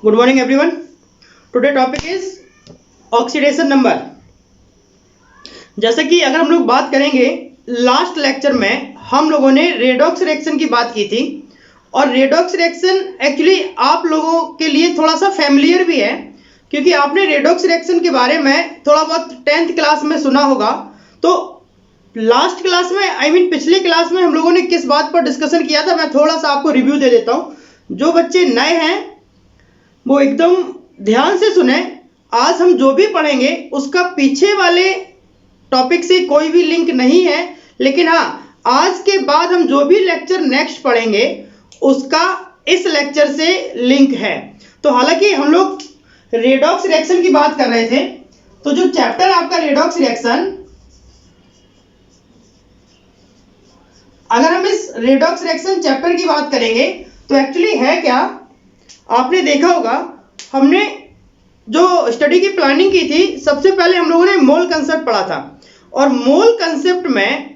Good morning everyone. Today topic is oxidation number. जैसे कि अगर हम लोग बात करेंगे, लास्ट लेक्चर में हम लोगों ने रेडॉक्स रिएक्शन की बात की थी और रेडॉक्स रिएक्शन एक्चुअली आप लोगों के लिए थोड़ा सा फैमिलियर भी है क्योंकि आपने रेडॉक्स रिएक्शन के बारे में थोड़ा बहुत 10th क्लास में सुना होगा. तो लास्ट क्लास में पिछले क्लास में हम लोगों ने किस बात पर डिस्कशन किया था, मैं थोड़ा सा आपको रिव्यू दे देता हूँ. जो बच्चे नए हैं वो एकदम ध्यान से सुने. आज हम जो भी पढ़ेंगे उसका पीछे वाले टॉपिक से कोई भी लिंक नहीं है, लेकिन हाँ, आज के बाद हम जो भी लेक्चर नेक्स्ट पढ़ेंगे उसका इस लेक्चर से लिंक है. तो हालांकि हम लोग रेडॉक्स रिएक्शन की बात कर रहे थे, तो जो चैप्टर आपका रेडॉक्स रिएक्शन, अगर हम इस रेडॉक्स रिएक्शन चैप्टर की बात करेंगे तो एक्चुअली है क्या, आपने देखा होगा हमने जो स्टडी की प्लानिंग की थी, सबसे पहले हम लोगों ने मोल कंसेप्ट पढ़ा था और मोल कंसेप्ट में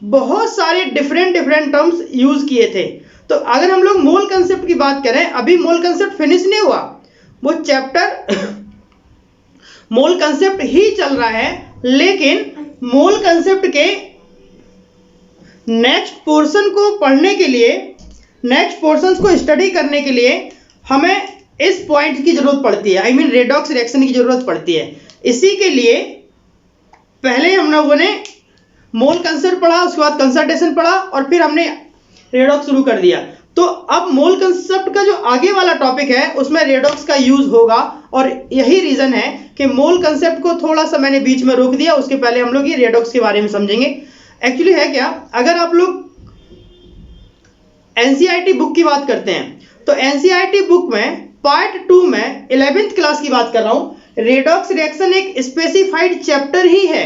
बहुत सारे डिफरेंट टर्म्स यूज किए थे. तो अगर हम लोग मोल कंसेप्ट की बात करें, अभी मोल कंसेप्ट फिनिश नहीं हुआ, वो चैप्टर मोल कंसेप्ट ही चल रहा है, लेकिन मोल कंसेप्ट के नेक्स्ट पोर्शन को पढ़ने के लिए, नेक्स्ट पोर्शंस को स्टडी करने के लिए हमें इस पॉइंट की जरूरत पड़ती है, रेडॉक्स रिएक्शन की जरूरत पड़ती है. इसी के लिए पहले हम लोगों ने मोल कंसेप्ट पढ़ा, उसके बाद कंसंट्रेशन पढ़ा और फिर हमने रेडॉक्स शुरू कर दिया. तो अब मोल कंसेप्ट का जो आगे वाला टॉपिक है उसमें रेडॉक्स का यूज होगा और यही रीजन है कि मोल कंसेप्ट को थोड़ा सा मैंने बीच में रोक दिया. उसके पहले हम लोग ये रेडॉक्स के बारे में समझेंगे. एक्चुअली है क्या, अगर आप लोग एनसीईआरटी बुक की बात करते हैं तो एनसीईआरटी बुक में पार्ट 2 में 11th क्लास की बात कर रहा हूं, रेडॉक्स रिएक्शन एक स्पेसिफाइड चैप्टर ही है.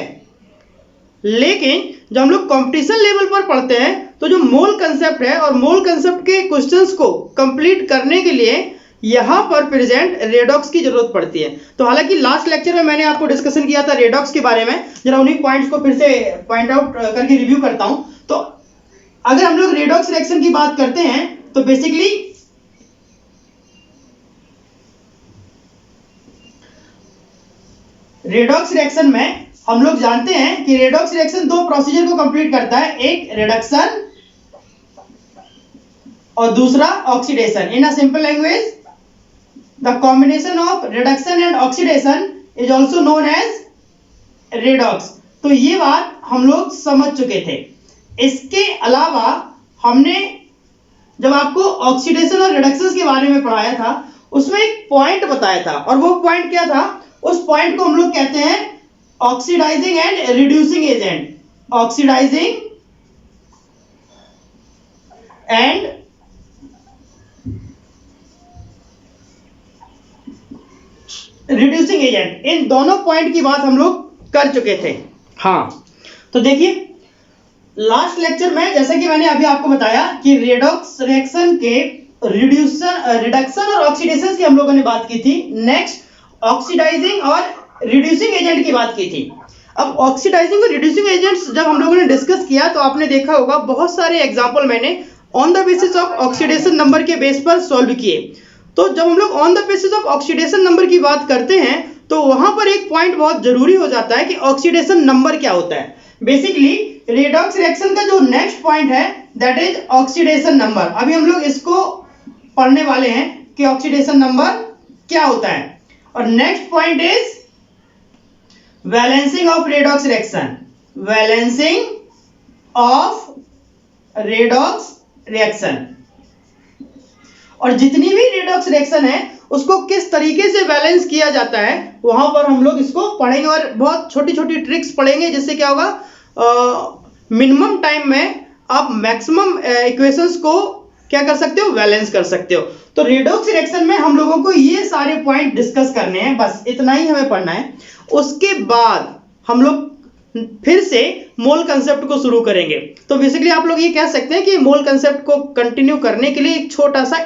लेकिन जब हम लोग कंपटीशन लेवल पर पढ़ते हैं तो जो मोल कंसेप्ट है और मोल कंसेप्ट के क्वेश्चंस को कंप्लीट करने के लिए यहां पर प्रेजेंट रेडॉक्स की जरूरत पड़ती है. तो हालांकि लास्ट लेक्चर में मैंने आपको डिस्कशन किया था रेडॉक्स के बारे में, जरा उन्हीं पॉइंट्स को फिर से पॉइंट आउट करके रिव्यू करता हूं. तो अगर हम लोग रेडॉक्स रिएक्शन की बात करते हैं तो बेसिकली रेडॉक्स रिएक्शन में हम लोग जानते हैं कि रेडॉक्स रिएक्शन दो प्रोसीजर को कंप्लीट करता है, एक रिडक्शन और दूसरा oxidation. In a simple language, the combination of reduction and oxidation is also known as redox. तो ये बात हम लोग समझ चुके थे. इसके अलावा हमने जब आपको ऑक्सीडेशन और रिडक्शन के बारे में पढ़ाया था उसमें एक पॉइंट बताया था और वो पॉइंट क्या था, उस पॉइंट को हम लोग कहते हैं oxidising and reducing agent. Oxidising and reducing agent, इन दोनों पॉइंट की बात हम लोग कर चुके थे. हाँ, तो देखिए लास्ट लेक्चर में जैसे कि मैंने अभी आपको बताया कि रेडॉक्स रिएक्शन के रिडक्शन और ऑक्सीडेशन की हम लोगों ने बात की थी. नेक्स्ट ऑक्सीडाइजिंग और रिड्यूसिंग एजेंट की बात की थी. अब ऑक्सीडाइजिंग और रिड्यूसिंग एजेंट्स जब हम लोगों ने डिस्कस किया तो आपने देखा होगा बहुत सारे एग्जांपल मैंने on the basis of oxidation number के बेस पर सॉल्व किए. तो जब हम लोग on the basis of oxidation number की बात करते हैं तो वहां पर एक पॉइंट बहुत जरूरी हो जाता है कि ऑक्सीडेशन नंबर क्या होता है. बेसिकली रेडॉक्स रिएक्शन का जो नेक्स्ट पॉइंट है दैट इज ऑक्सीडेशन नंबर. अभी हम लोग इसको पढ़ने वाले हैं कि ऑक्सीडेशन नंबर क्या होता है. और next point is balancing of redox reaction. Balancing of redox reaction, और जितनी भी रेडॉक्स रिएक्शन है उसको किस तरीके से बैलेंस किया जाता है वहां पर हम लोग इसको पढ़ेंगे और बहुत छोटी छोटी ट्रिक्स पढ़ेंगे, जिससे क्या होगा मिनिमम टाइम में आप मैक्सिमम इक्वेशंस को क्या कर सकते हो, बैलेंस कर सकते हो. तो रेडॉक्स रिएक्शन में हम लोगों को ये सारे पॉइंट डिस्कस करने हैं, बस इतना ही हमें पढ़ना है. उसके बाद हम लोग फिर से मोल कंसेप्ट को शुरू करेंगे. तो बेसिकली आप लोग ये कह सकते हैं कि मोल कंसेप्ट को कंटिन्यू करने के लिए एक छोटा सा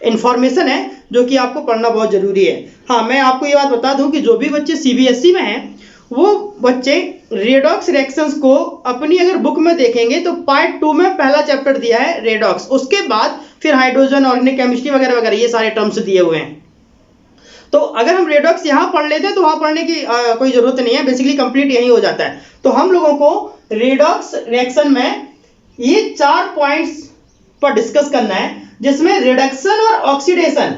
इंफॉर्मेशन है जो कि आपको पढ़ना बहुत जरूरी है. हाँ, मैं आपको ये बात बता दूं कि जो भी बच्चे सीबीएसई में हैं वो बच्चे रेडॉक्स रिएक्शंस को अपनी अगर बुक में देखेंगे तो पार्ट 2 में पहला चैप्टर दिया है रेडॉक्स, उसके बाद फिर हाइड्रोजन, ऑर्गेनिक केमिस्ट्री वगैरह वगैरह, ये सारे टर्म्स दिए हुए हैं। तो अगर हम रेडॉक्स यहाँ पढ़ लेते हैं तो वहां पढ़ने की कोई जरूरत नहीं है, बेसिकली कंप्लीट यही हो जाता है। तो हम लोगों को रेडॉक्स रिएक्शन में ये 4 पॉइंट्स पर डिस्कस करना है, जिसमें रिडक्शन और ऑक्सीडेशन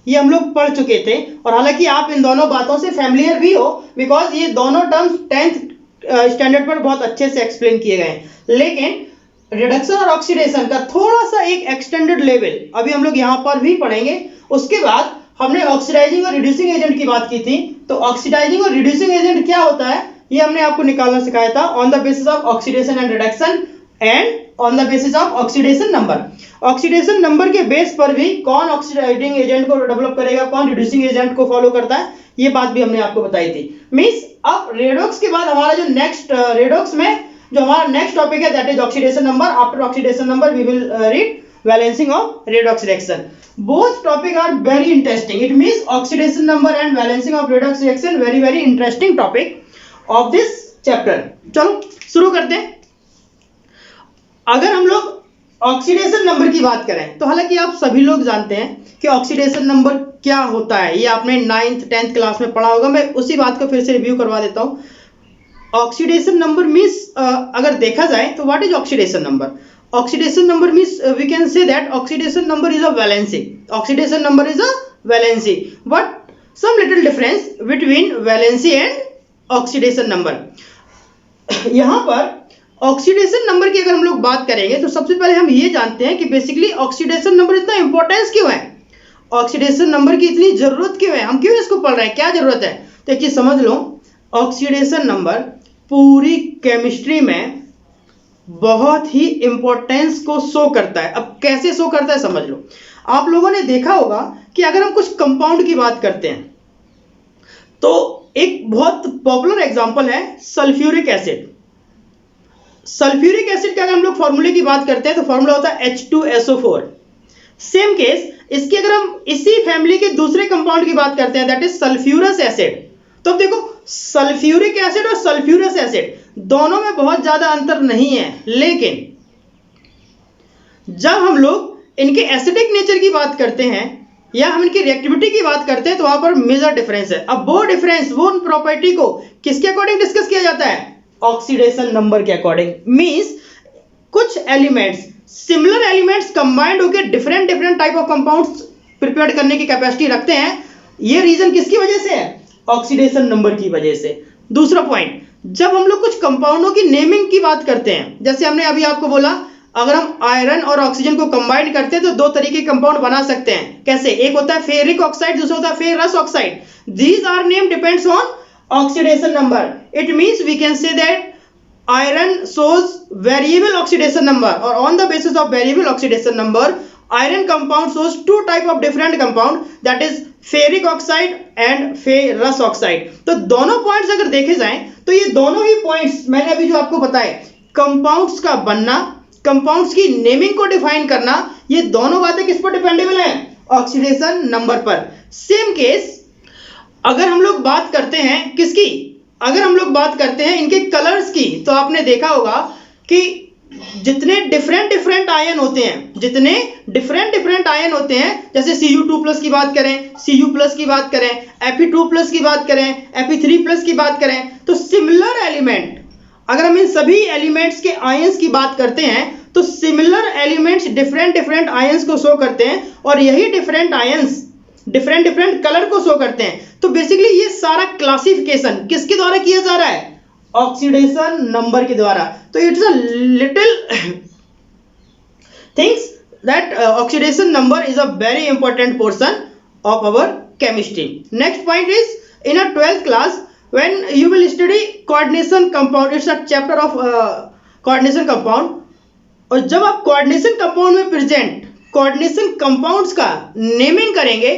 ये हम लोग पढ़ चुके थे, और हालांकि आप इन दोनों बातों से फैमिलियर भी हो, बिकॉज ये दोनों टर्म्स 10th स्टैंडर्ड पर बहुत अच्छे से एक्सप्लेन किए गए हैं। लेकिन रिडक्शन और ऑक्सीडेशन का थोड़ा सा एक एक्सटेंडेड लेवल अभी हम लोग यहाँ पर भी पढ़ेंगे। उसके बाद हमने ऑक्सीडाइजिंग और रिड्यूसिंग एजेंट की बात की थी, तो ऑक्सीडाइजिंग और रिड्यूसिंग एजेंट क्या होता है ये हमने आपको निकालना सिखाया था, on the basis of oxidation and reduction and on the basis of oxidation number. Oxidation number के बेस पर भी कौन ऑक्सीडाइजिंग एजेंट को डेवलप करेगा, कौन रिड्यूसिंग एजेंट को फॉलो करता है, ये बात भी हमने आपको बताई थी। मींस अब रेडॉक्स के बाद हमारा जो नेक्स्ट रेडॉक्स में जो हमारा नेक्स्ट टॉपिक है that is oxidation number. After oxidation number we will read balancing of redox reaction. Both topic are very interesting, it means oxidation number and balancing of redox reaction very very interesting topic of this chapter. चलो शुरू करते हैं। अगर हम लोग oxidation number की बात करें तो हालांकि आप सभी लोग जानते हैं कि ऑक्सीडेशन नंबर क्या होता है, ये आपने 9th 10th क्लास में पढ़ा होगा, मैं उसी बात को फिर से रिव्यू करवा देता हूं। ऑक्सीडेशन नंबर मींस अगर देखा जाए तो what is oxidation number? Oxidation number means we can say that oxidation number is a valency. Oxidation number is a valency, but some little difference between valency and oxidation number. यहां पर oxidation number की अगर हम लोग बात करेंगे तो सबसे पहले हम ये जानते हैं कि बेसिकली ऑक्सीडेशन नंबर इतना इंपॉर्टेंस क्यों है, ऑक्सीडेशन नंबर की इतनी जरूरत क्यों है, हम क्यों इसको पढ़ रहे हैं, क्या जरूरत है। तो एक चीज समझ लो, ऑक्सीडेशन नंबर पूरी केमिस्ट्री में बहुत ही इंपॉर्टेंस को शो करता है। अब कैसे शो करता है समझ लो। आप लोगों ने देखा होगा कि अगर हम कुछ कंपाउंड की बात करते हैं तो एक बहुत पॉपुलर एग्जांपल है सल्फ्यूरिक एसिड। सल्फ्यूरिक एसिड का अगर हम लोग फॉर्मूले की बात करते हैं तो फॉर्मूला होता है H2SO4। सेम केस इसकी अगर हम इसी फैमिली के दूसरे कंपाउंड की बात करते हैं दैट इज सल्फ्यूरस एसिड, तो अब देखो सल्फ्यूरिक एसिड और सल्फ्यूरस एसिड दोनों में बहुत ज्यादा अंतर नहीं है, लेकिन जब हम लोग इनके एसिडिक नेचर की बात करते हैं या हम इनकी रिएक्टिविटी की बात करते हैं तो वहां पर मेजर डिफरेंस है। अब वो डिफरेंस, वो प्रॉपर्टी को किसके अकॉर्डिंग डिस्कस किया जाता है, ऑक्सीडेशन नंबर के अकॉर्डिंग। मींस कुछ एलिमेंट्स, सिमिलर एलिमेंट्स कंबाइंड होकर different different type of compounds prepare करने की कैपेसिटी रखते हैं। ये रीजन किसकी वजह से है, ऑक्सीडेशन नंबर की वजह से। दूसरा पॉइंट, जब हम लोग कुछ कंपाउंडों की नेमिंग की बात करते हैं, जैसे हमने अभी आपको बोला अगर हम आयरन और ऑक्सीजन को कंबाइन करते हैं तो दो तरीके के कंपाउंड बना सकते हैं। कैसे, एक होता है फेरिक ऑक्साइड, दूसरा होता है ferrous oxide. These are name depends on oxidation number. It means we can say that iron shows variable oxidation number, or on the basis of variable oxidation number iron compound shows two type of different compound, that is ferric oxide and ferrous oxide. तो दोनों points अगर देखे जाएं तो ये दोनों ही points मैंने अभी जो आपको बताए, कंपाउंड्स का बनना, कंपाउंड्स की नेमिंग को डिफाइन करना, ये दोनों बातें किस पर डिपेंडेबल हैं, ऑक्सीडेशन नंबर पर। सेम केस अगर हम लोग बात करते हैं किसकी, अगर हम लोग बात करते हैं इनके कलर्स की, तो आपने देखा होगा कि जितने डिफरेंट डिफरेंट आयन होते हैं, जितने डिफरेंट डिफरेंट आयन होते हैं, जैसे Cu2+ की बात करें, Cu+ की बात करें, Fe2+ की बात करें, Fe3+ की बात करें, तो सिमिलर एलिमेंट, अगर हम इन सभी एलिमेंट्स के आयंस की बात करते हैं तो similar elements different different ions को शो करते हैं, और यही different ions different different colour को शो करते हैं। तो बेसिकली ये सारा क्लासिफिकेशन किसके द्वारा किया जा रहा है, ऑक्सीडेशन नंबर के द्वारा। तो it's a little things that oxidation number is a very important portion of our chemistry. Next point is in a 12th class when you will study coordination compound, it's a chapter of coordination compound, और जब आप coordination compound में present coordination compounds का naming करेंगे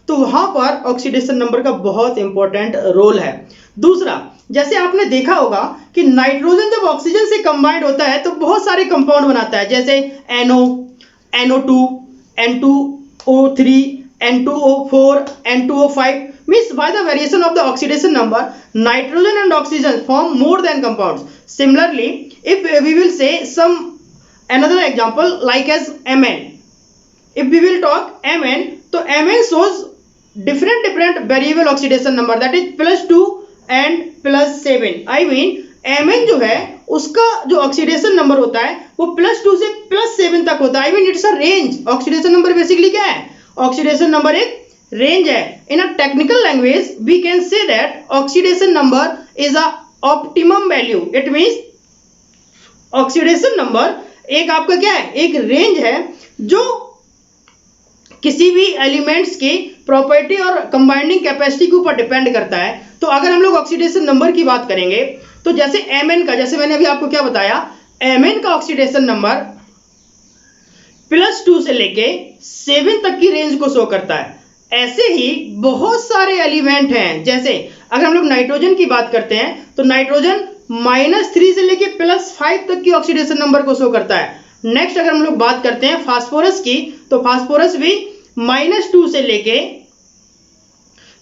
तो वहां पर oxidation number का बहुत इंपॉर्टेंट रोल है। दूसरा, जैसे आपने देखा होगा कि नाइट्रोजन जब ऑक्सीजन से कंबाइंड होता है तो बहुत सारे कंपाउंड बनाता है, जैसे NO, NO2, N2O3, N2O4, N2O5. Means by the variation of the oxidation number, nitrogen and oxygen form more than compounds. Similarly, if we will say some another example like as Mn, if we will talk Mn, तो Mn shows different variable oxidation number, that is +2 and +7. I mean Mn जो है उसका जो oxidation number होता है वो +2 से +7 तक होता है. I mean it's a range. Oxidation number basically क्या है? ऑक्सीडेशन नंबर एक रेंज है. In a technical language we can say that oxidation number is a optimum value. It means oxidation number एक आपका क्या है? एक रेंज है जो किसी भी एलिमेंट्स की प्रॉपर्टी और कंबाइंडिंग कैपेसिटी के ऊपर डिपेंड करता है. तो अगर हम लोग ऑक्सीडेशन नंबर की बात करेंगे तो जैसे Mn का, जैसे मैंने अभी आपको क्या बताया, Mn का ऑक्सीडेशन नंबर +2 से लेके 7 तक की रेंज को शो करता है. ऐसे ही बहुत सारे एलिमेंट हैं. जैसे अगर हम लोग नाइट्रोजन की बात करते हैं तो नाइट्रोजन -3 से लेके +5 तक की ऑक्सीडेशन नंबर को शो करता है. नेक्स्ट अगर हम लोग बात करते हैं फास्फोरस की, तो फास्फोरस भी -2 से लेके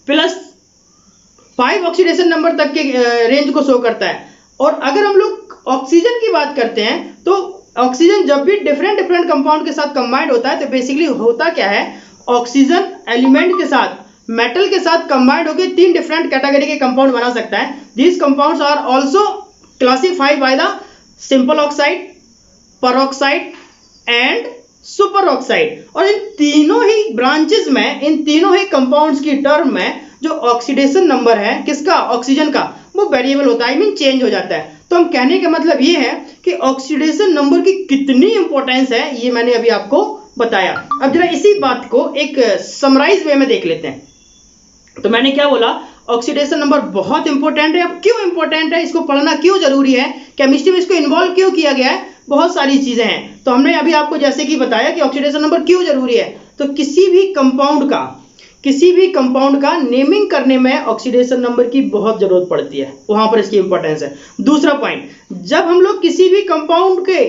+5 ऑक्सीडेशन नंबर तक के रेंज को शो करता है. और अगर हम लोग ऑक्सीजन की बात करते हैं तो ऑक्सीजन जब भी डिफरेंट कंपाउंड के साथ कंबाइंड होता है तो बेसिकली होता क्या है, ऑक्सीजन एलिमेंट के साथ मेटल के साथ कंबाइंड होकर 3 डिफरेंट कैटेगरी के कंपाउंड बना सकता है. These compounds are also classified by the simple oxide, peroxide and super oxide. और इन तीनों ही ब्रांचेस में, इन तीनों ही कंपाउंड्स की टर्म में जो ऑक्सीडेशन नंबर है किसका, ऑक्सीजन का, वो वेरिएबल होता है. आई मीन चेंज हो जाता है. तो हम कहने का मतलब ये है कि ऑक्सीडेशन नंबर की कितनी इंपॉर्टेंस है ये मैंने अभी आपको बताया. अब जरा इसी बात को एक समराइज वे में देख लेते हैं. तो मैंने क्या बोला, ऑक्सीडेशन नंबर बहुत इंपॉर्टेंट है. अब क्यों इंपॉर्टेंट है, इसको पढ़ना क्यों जरूरी है, केमिस्ट्री में इसको इन्वॉल्व क्यों किया गया है, बहुत सारी चीजें हैं. तो हमने अभी आपको जैसे कि बताया कि ऑक्सीडेशन नंबर क्यों जरूरी है. तो किसी भी कंपाउंड का नेमिंग करने में ऑक्सीडेशन नंबर की बहुत जरूरत पड़ती है, वहां पर इसकी इंपॉर्टेंस है. दूसरा पॉइंट, जब हम लोग किसी भी कंपाउंड के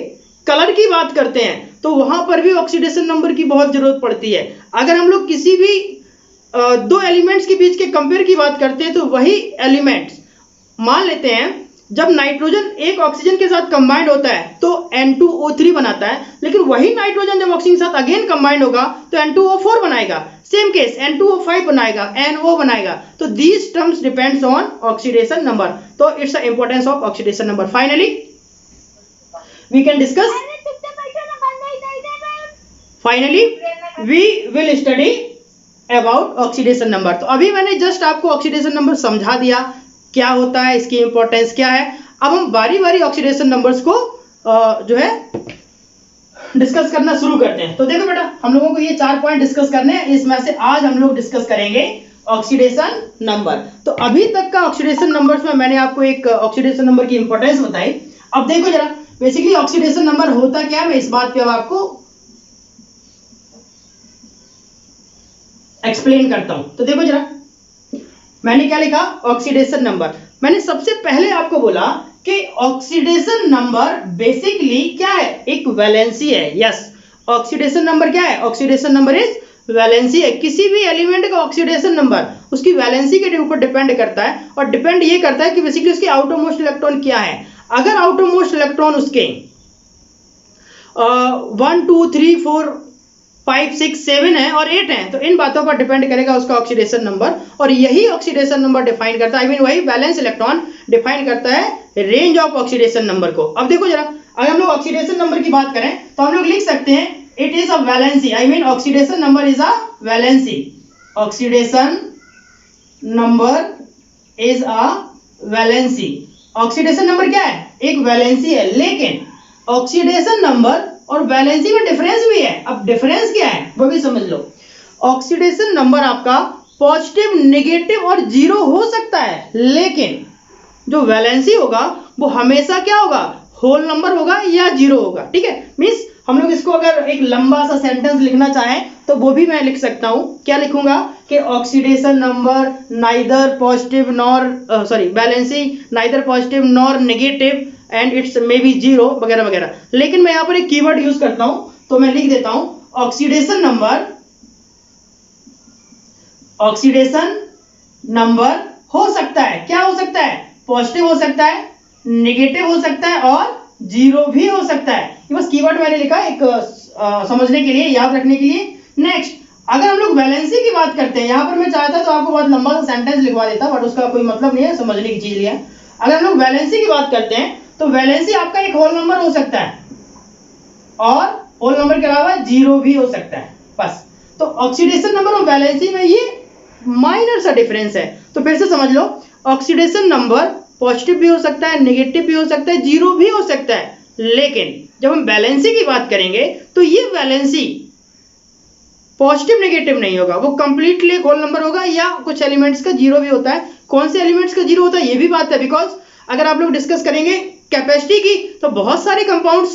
कलर की बात करते हैं तो वहां पर भी ऑक्सीडेशन नंबर की बहुत जरूरत पड़ती है. अगर हम लोग किसी भी दो एलिमेंट्स के बीच के कंपेयर की बात करते हैं तो वही एलिमेंट्स, मान लेते हैं जब नाइट्रोजन एक ऑक्सीजन के साथ कंबाइंड होता है तो N2O3 बनाता है, लेकिन वही नाइट्रोजन जब ऑक्सीजन के साथ अगेन कंबाइंड होगा तो N2O4 बनाएगा. सेम केस N2O5 बनाएगा, NO बनाएगा. तो these terms depends on oxidation number. तो it's the importance of oxidation number. Finally we can discuss, finally we will study about oxidation number. तो अभी मैंने जस्ट आपको ऑक्सीडेशन नंबर समझा दिया, क्या होता है, इसकी इंपॉर्टेंस क्या है. अब हम बारी बारी ऑक्सीडेशन नंबर्स को जो है डिस्कस करना शुरू करते हैं. तो देखो बेटा, हम लोगों को ये 4 पॉइंट डिस्कस करने हैं. इसमें से आज हम लोग डिस्कस करेंगे ऑक्सीडेशन नंबर. तो अभी तक का ऑक्सीडेशन नंबर्स में मैंने आपको एक ऑक्सीडेशन नंबर की इंपॉर्टेंस बताई. अब देखो जरा, बेसिकली ऑक्सीडेशन नंबर होता क्या, मैं इस बात पे अब आपको एक्सप्लेन करता हूं. तो देखो जरा, मैंने क्या लिखा, ऑक्सीडेशन नंबर. मैंने सबसे पहले आपको बोला कि ऑक्सीडेशन नंबर बेसिकली क्या है, एक वैलेंसी है. यस, ऑक्सीडेशन नंबर क्या है, ऑक्सीडेशन नंबर इज वैलेंसी है. किसी भी एलिमेंट का ऑक्सीडेशन नंबर उसकी वैलेंसी के ऊपर डिपेंड करता है, और डिपेंड ये करता है कि बेसिकली उसके आउटरमोस्ट इलेक्ट्रॉन क्या है. अगर आउटरमोस्ट इलेक्ट्रॉन उसके 1 2 3 4 5 6 7 है और 8 है, तो इन बातों पर डिपेंड करेगा उसका ऑक्सीडेशन नंबर. और यही ऑक्सीडेशन नंबर डिफाइन करता है, आई मीन वही वैलेंस इलेक्ट्रॉन डिफाइन करता है रेंज ऑफ ऑक्सीडेशन नंबर को. अब देखो जरा, अगर हम लोग ऑक्सीडेशन नंबर की बात करें तो हम लोग लिख सकते हैं it is a valency. I mean oxidation number is a valency. Oxidation number is a valency. Oxidation number क्या है, एक वैलेंसी है. लेकिन ऑक्सीडेशन नंबर और वैलेंसी में डिफरेंस भी है. अब डिफरेंस क्या है वो भी समझ लो. ऑक्सीडेशन नंबर आपका पॉजिटिव, नेगेटिव और जीरो हो सकता है, लेकिन जो वैलेंसी होगा वो हमेशा क्या होगा, होल नंबर होगा या जीरो होगा. ठीक है, मींस हम लोग इसको अगर एक लंबा सा सेंटेंस लिखना चाहें तो वो भी मैं लिख सकता हूं. क्या लिखूंगा कि oxidation number neither positive nor valency neither positive nor negative and it's may be zero वगैरह वगैरह. लेकिन मैं यहां पर एक कीवर्ड यूज करता हूं, तो मैं लिख देता हूं ऑक्सीडेशन नंबर हो सकता है, क्या हो सकता है, पॉजिटिव हो सकता है, नेगेटिव हो सकता है और जीरो भी हो सकता है. ये बस कीवर्ड मैंने लिखा एक समझने के लिए, याद रखने के लिए, नेक्स्ट, अगर हम लोग वैलेंसी की बात करते हैं, यहां पर मैं चाहता तो आपको बहुत लंबा सा सेंटेंस लिखवा देता, बट उसका कोई मतलब नहीं है, समझने की चीज लिया है। अगर हम लोग वैलेंसी की बात करते हैं तो वैलेंसी आपका एक होल नंबर हो सकता है और होल नंबर के अलावा जीरो भी हो सकता है, बस। तो ऑक्सीडेशन नंबर और वैलेंसी में ये माइनर सा डिफरेंस है। तो फिर से समझ लो, ऑक्सीडेशन नंबर पॉजिटिव भी हो सकता है, नेगेटिव भी हो सकता है, जीरो भी हो सकता है, लेकिन जब हम वैलेंसी की बात करेंगे तो ये वैलेंसी पॉजिटिव नेगेटिव नहीं होगा, वो कंप्लीटली एक होल नंबर होगा, या कुछ एलिमेंट्स का जीरो भी होता है। कौन से एलिमेंट्स का जीरो होता है ये भी बात है, बिकॉज अगर आप लोग डिस्कस करेंगे कैपेसिटी की तो बहुत सारे कंपाउंड्स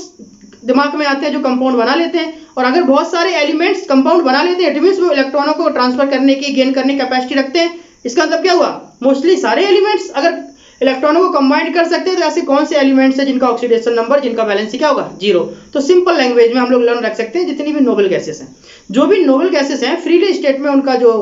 दिमाग में आते हैं जो कंपाउंड बना लेते हैं, और अगर बहुत सारे एलिमेंट्स कंपाउंड बना लेते हैं इट मींस वो इलेक्ट्रॉनों को ट्रांसफर करने की, गेन करने की कैपेसिटी रखते हैं। इसका मतलब क्या हुआ, मोस्टली सारे एलिमेंट्स अगर इलेक्ट्रॉनों को कंबाइन कर सकते हैं तो ऐसे कौन से एलिमेंट्स हैं जिनका ऑक्सीडेशन नंबर, जिनका वैलेंसी क्या होगा, जीरो। तो सिंपल लैंग्वेज में हम लोग लर्न रख सकते हैं, जितनी भी नोबल गैसेस हैं, जो भी नोबल गैसेस हैं फ्रीली स्टेट में उनका जो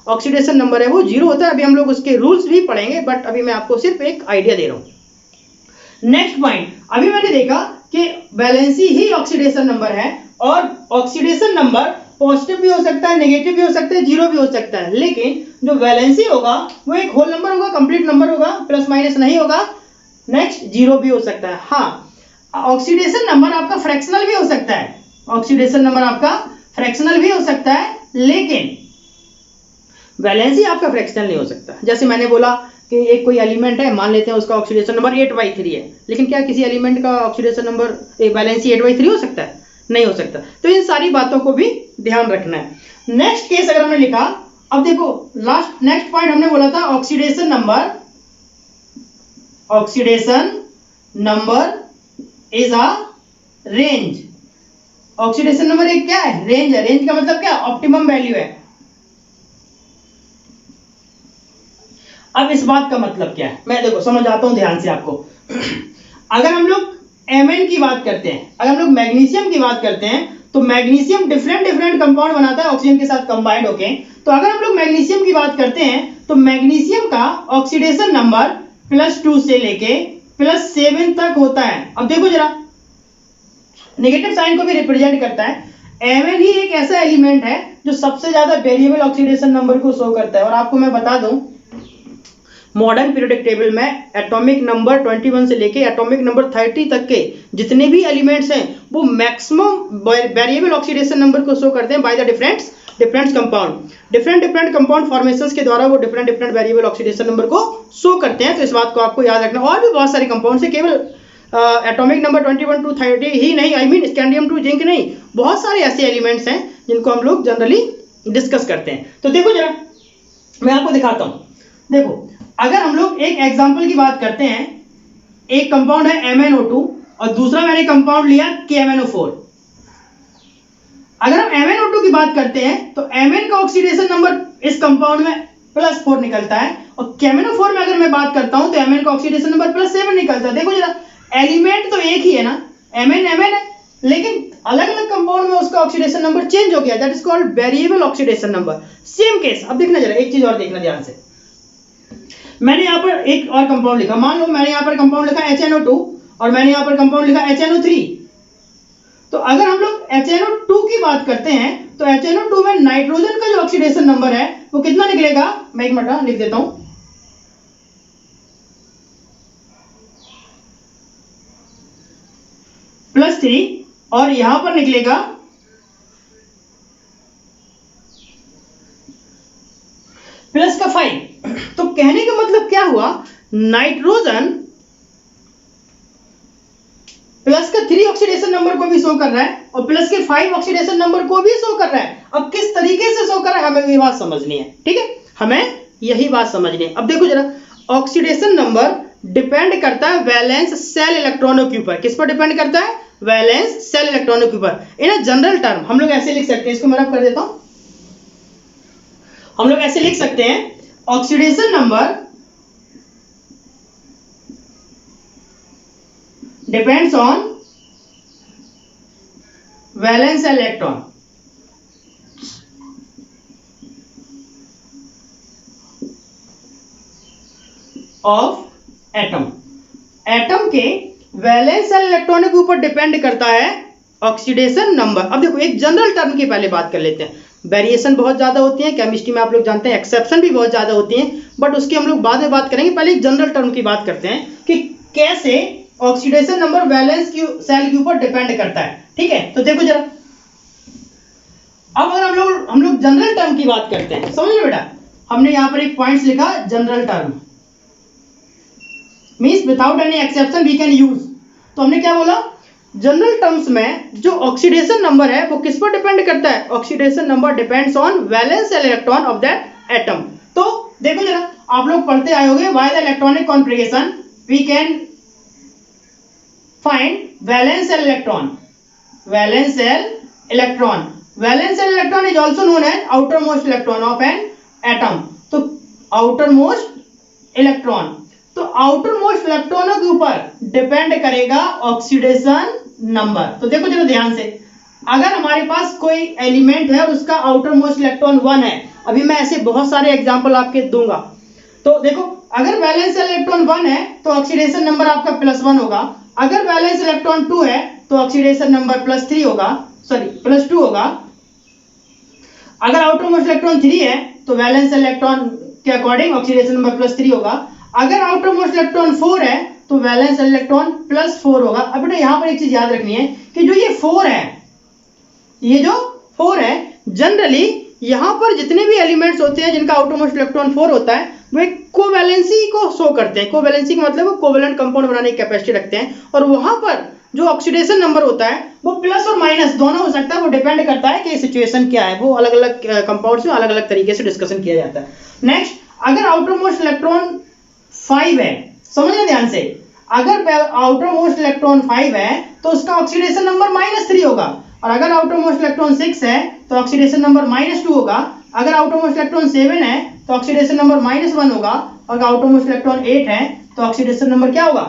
ऑक्सीडेशन नंबर है वो जीरो होता है। अभी हम लोग उसके रूल्स भी पढ़ेंगे, बट अभी मैं आपको सिर्फ एक आइडिया दे रहा हूं। नेक्स्ट पॉइंट, अभी मैंने देखा कि वैलेंसी ही ऑक्सीडेशन नंबर है, और ऑक्सीडेशन नंबर पॉजिटिव भी हो सकता है, नेगेटिव भी हो सकता है, जीरो भी हो सकता है, लेकिन जो वैलेंसी होगा वो एक होल नंबर होगा, कंप्लीट नंबर होगा, प्लस माइनस नहीं होगा। नेक्स्ट, जीरो भी हो सकता है। हाँ, ऑक्सीडेशन नंबर आपका फ्रैक्शनल भी हो सकता है, ऑक्सीडेशन नंबर आपका फ्रैक्शनल भी हो सकता है, लेकिन वैलेंसी आपका फ्रैक्शनल नहीं हो सकता। जैसे मैंने बोला कि एक कोई एलिमेंट है, मान लेते हैं उसका ऑक्सीडेशन नंबर 8/3 है, लेकिन क्या किसी एलिमेंट का ऑक्सीडेशन नंबर वैलेंसी 8/3 हो सकता है? नहीं हो सकता। तो इन सारी बातों को भी ध्यान रखना है। नेक्स्ट केस अगर हमने लिखा, अब देखो लास्ट नेक्स्ट पॉइंट हमने बोला था oxidation number, oxidation number is a range. Oxidation number एक क्या है, रेंज है। रेंज का मतलब क्या, ऑप्टिमम वैल्यू है। अब इस बात का मतलब क्या है, मैं देखो समझ आता हूं ध्यान से आपको। अगर हम लोग Mn की बात करते हैं, अगर हम लोग मैग्नीशियम की बात करते हैं, तो मैग्नीशियम डिफरेंट डिफरेंट कंपाउंड बनाता है ऑक्सीजन के साथ कंबाइंड होके। तो अगर हम लोग मैग्नीशियम की बात करते हैं तो मैग्नीशियम का ऑक्सीडेशन नंबर +2 से लेके +7 तक होता है। अब देखो जरा, नेगेटिव साइन को भी रिप्रेजेंट करता है। Mn ही एक ऐसा एलिमेंट है जो सबसे ज्यादा वेरिएबल ऑक्सीडेशन नंबर को शो करता है। और आपको मैं बता दूं, मॉडर्न पीरियोडिक टेबल में एटॉमिक नंबर 21 से लेके एटॉमिक नंबर 30 तक के जितने भी एलिमेंट्स हैं वो मैक्सिमम वेरिएबल ऑक्सीडेशन नंबर को शो करते हैं by the different compound. Different compound formations के द्वारा वो डिफरेंट वेरिएबल ऑक्सीडेशन नंबर को शो करते हैं। तो इस बात को आपको याद रखना। और भी बहुत सारे कंपाउंड है, केवल एटॉमिक नंबर 21 to 30 ही नहीं, I mean scandium to zinc नहीं, बहुत सारे ऐसे एलिमेंट्स हैं जिनको हम लोग जनरली डिस्कस करते हैं। तो देखो जरा, मैं आपको दिखाता हूं। देखो, अगर हम लोग एक एग्जांपल की बात करते हैं, एक कंपाउंड है MnO2 और दूसरा मैंने कंपाउंड लिया KMnO4। अगर हम MnO2 की बात करते हैं तो Mn का ऑक्सीडेशन नंबर इस कंपाउंड में +4 निकलता है, और KMnO4 में अगर मैं बात करता हूं तो Mn का ऑक्सीडेशन नंबर +7 निकलता है। देखो जरा, एलिमेंट तो एक ही है ना, Mn है, लेकिन अलग अलग कंपाउंड में उसका ऑक्सीडेशन नंबर चेंज हो गया, that is called variable oxidation number. Same case. अब देखना जरा, एक चीज और देखना ध्यान से। मैंने यहां पर एक और कंपाउंड लिखा, मान लो मैंने यहां पर कंपाउंड लिखा HNO2 और मैंने यहां पर कंपाउंड लिखा HNO3। तो अगर हम लोग HNO2 की बात करते हैं तो HNO2 में नाइट्रोजन का जो ऑक्सीडेशन नंबर है वो कितना निकलेगा, मैं एक मिनट लिख देता हूं, +3, और यहां पर निकलेगा +5। तो कहने का मतलब क्या हुआ, नाइट्रोजन +3 ऑक्सीडेशन नंबर को भी शो कर रहा है और +5 ऑक्सीडेशन नंबर को भी शो कर रहा है। अब किस तरीके से शो कर रहा है हमें ये बात समझनी है, ठीक है, हमें यही बात समझनी है। अब देखो जरा, ऑक्सीडेशन नंबर डिपेंड करता है वैलेंस सेल इलेक्ट्रॉनों के ऊपर। किस पर डिपेंड करता है, वैलेंस सेल इलेक्ट्रॉनों के ऊपर। इन अ जनरल टर्म हम लोग ऐसे लिख सकते हैं, इसको मैं रब कर देता हूं, हम लोग ऐसे लिख सकते हैं, oxidation number depends on valence electron of atom. Atom के वैलेंस इलेक्ट्रॉन के ऊपर डिपेंड करता है ऑक्सीडेशन नंबर। अब देखो, एक जनरल टर्म की पहले बात कर लेते हैं। वेरिएशन बहुत ज़्यादा होती है, केमिस्ट्री में आप लोग जानते हैं एक्सेप्शन भी बहुत ज़्यादा होती हैं, बट उसकी हम लोग बाद में बात करेंगे। पहले एक जनरल टर्म की बात करते हैं कि कैसे ऑक्सीडेशन नंबर वैलेंस की सेल के ऊपर डिपेंड करता है। ठीक है, तो देखो जरा, अब अगर हम लोग जनरल टर्म की बात करते हैं, समझ लो बेटा, हमने यहां पर एक पॉइंट्स लिखा general term means without any exception we can use. तो हमने क्या बोला, जनरल टर्म्स में जो ऑक्सीडेशन नंबर है वो किस पर डिपेंड करता है, oxidation number depends on valence electron of that atom. तो देखो जरा, आप लोग पढ़ते आए होंगे by the electronic configuration we can find valence electron, valence electron, valence electron is also known as outermost electron of an atom. तो outermost electron, तो आउटर मोस्ट इलेक्ट्रॉनों के ऊपर डिपेंड करेगा ऑक्सीडेशन नंबर। तो देखो जरा ध्यान से, अगर हमारे पास कोई एलिमेंट है और उसका आउटर मोस्ट इलेक्ट्रॉन 1 है, अभी मैं ऐसे बहुत सारे एग्जांपल आपके दूंगा। तो देखो, अगर वैलेंस इलेक्ट्रॉन 1 है तो ऑक्सीडेशन नंबर आपका +1 होगा, अगर वैलेंस इलेक्ट्रॉन 2 है तो ऑक्सीडेशन नंबर +3 होगा, सॉरी +2 होगा। अगर आउटर मोस्ट इलेक्ट्रॉन 3 है तो वैलेंस इलेक्ट्रॉन के अकॉर्डिंग ऑक्सीडेशन नंबर +3 होगा। अगर आउटर मोस्ट इलेक्ट्रॉन 4 है तो वैलेंस इलेक्ट्रॉन +4 होगा। अब बेटा यहाँ पर एक चीज याद रखनी है कि जो ये 4 है, ये जो 4 है, जनरली यहाँ पर जितने भी एलिमेंट्स होते हैं जिनका आउटर मोस्ट इलेक्ट्रॉन 4 होता है वो एक कोवैलेंसी को शो करते हैं। कोवैलेंसी का मतलब वो कोवैलेंट कंपाउंड बनाने की कैपेसिटी रखते हैं, और वहां पर जो ऑक्सीडेशन नंबर होता है वो प्लस और माइनस दोनों हो सकता है, वो डिपेंड करता है कि सिचुएशन क्या है, वो अलग अलग कंपाउंड्स में अलग अलग तरीके से डिस्कशन किया जाता है। नेक्स्ट, अगर आउटर मोस्ट इलेक्ट्रॉन 5 है, समझना ध्यान से, अगर आउटर मोस्ट इलेक्ट्रॉन 5 है तो उसका ऑक्सीडेशन नंबर -3 होगा, और अगर आउटर मोस्ट इलेक्ट्रॉन 6 है तो ऑक्सीडेशन नंबर -2 होगा, अगर आउटर मोस्ट इलेक्ट्रॉन 7 है तो ऑक्सीडेशन नंबर -1 होगा, और अगर आउटर मोस्ट इलेक्ट्रॉन 8 है तो ऑक्सीडेशन नंबर क्या होगा,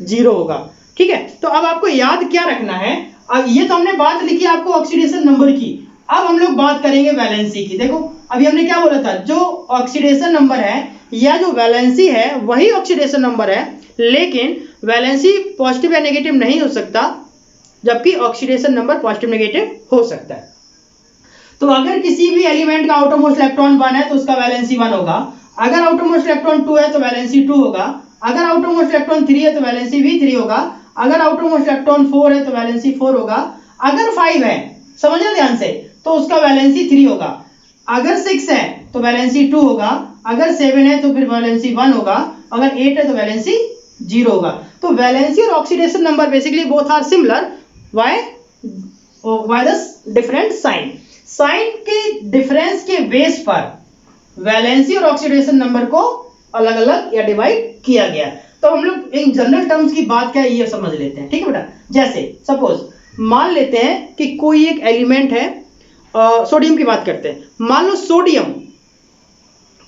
0 होगा। ठीक है, तो अब आपको याद क्या रखना है, अब ये तो हमने बात लिखी आपको ऑक्सीडेशन नंबर की, अब हम लोग बात करेंगे वैलेंसी की। देखो अभी हमने क्या बोला था, जो ऑक्सीडेशन नंबर है या जो वैलेंसी है वही ऑक्सीडेशन नंबर है, लेकिन वैलेंसी पॉजिटिव या नेगेटिव नहीं हो सकता, जबकि ऑक्सीडेशन नंबर पॉजिटिव नेगेटिव हो सकता है। तो अगर किसी भी एलिमेंट का आउटर मोस्ट इलेक्ट्रॉन 1 है तो उसका वैलेंसी 1 होगा, अगर आउटर मोस्ट इलेक्ट्रॉन 2 है तो वैलेंसी 2 होगा, अगर आउटर मोस्ट इलेक्ट्रॉन 3 है तो वैलेंसी भी 3 होगा, अगर आउटर मोस्ट इलेक्ट्रॉन 4 है तो वैलेंसी 4 होगा, अगर 5 है, समझना ध्यान से, तो उसका वैलेंसी 3 होगा, अगर 6 है तो वैलेंसी 2 होगा, अगर 7 है तो फिर वैलेंसी 1 होगा, अगर 8 है तो वैलेंसी 0 होगा। तो वैलेंसी और oxidation number basically both are similar, why the different sign, sign के डिफरेंस के बेस पर वैलेंसी और ऑक्सीडेशन नंबर को अलग अलग या डिवाइड किया गया। तो हम लोग इन जनरल टर्म्स की बात क्या है ये समझ लेते हैं। ठीक है बेटा, जैसे सपोज मान लेते हैं कि कोई एक एलिमेंट है, सोडियम की बात करते हैं, मान लो सोडियम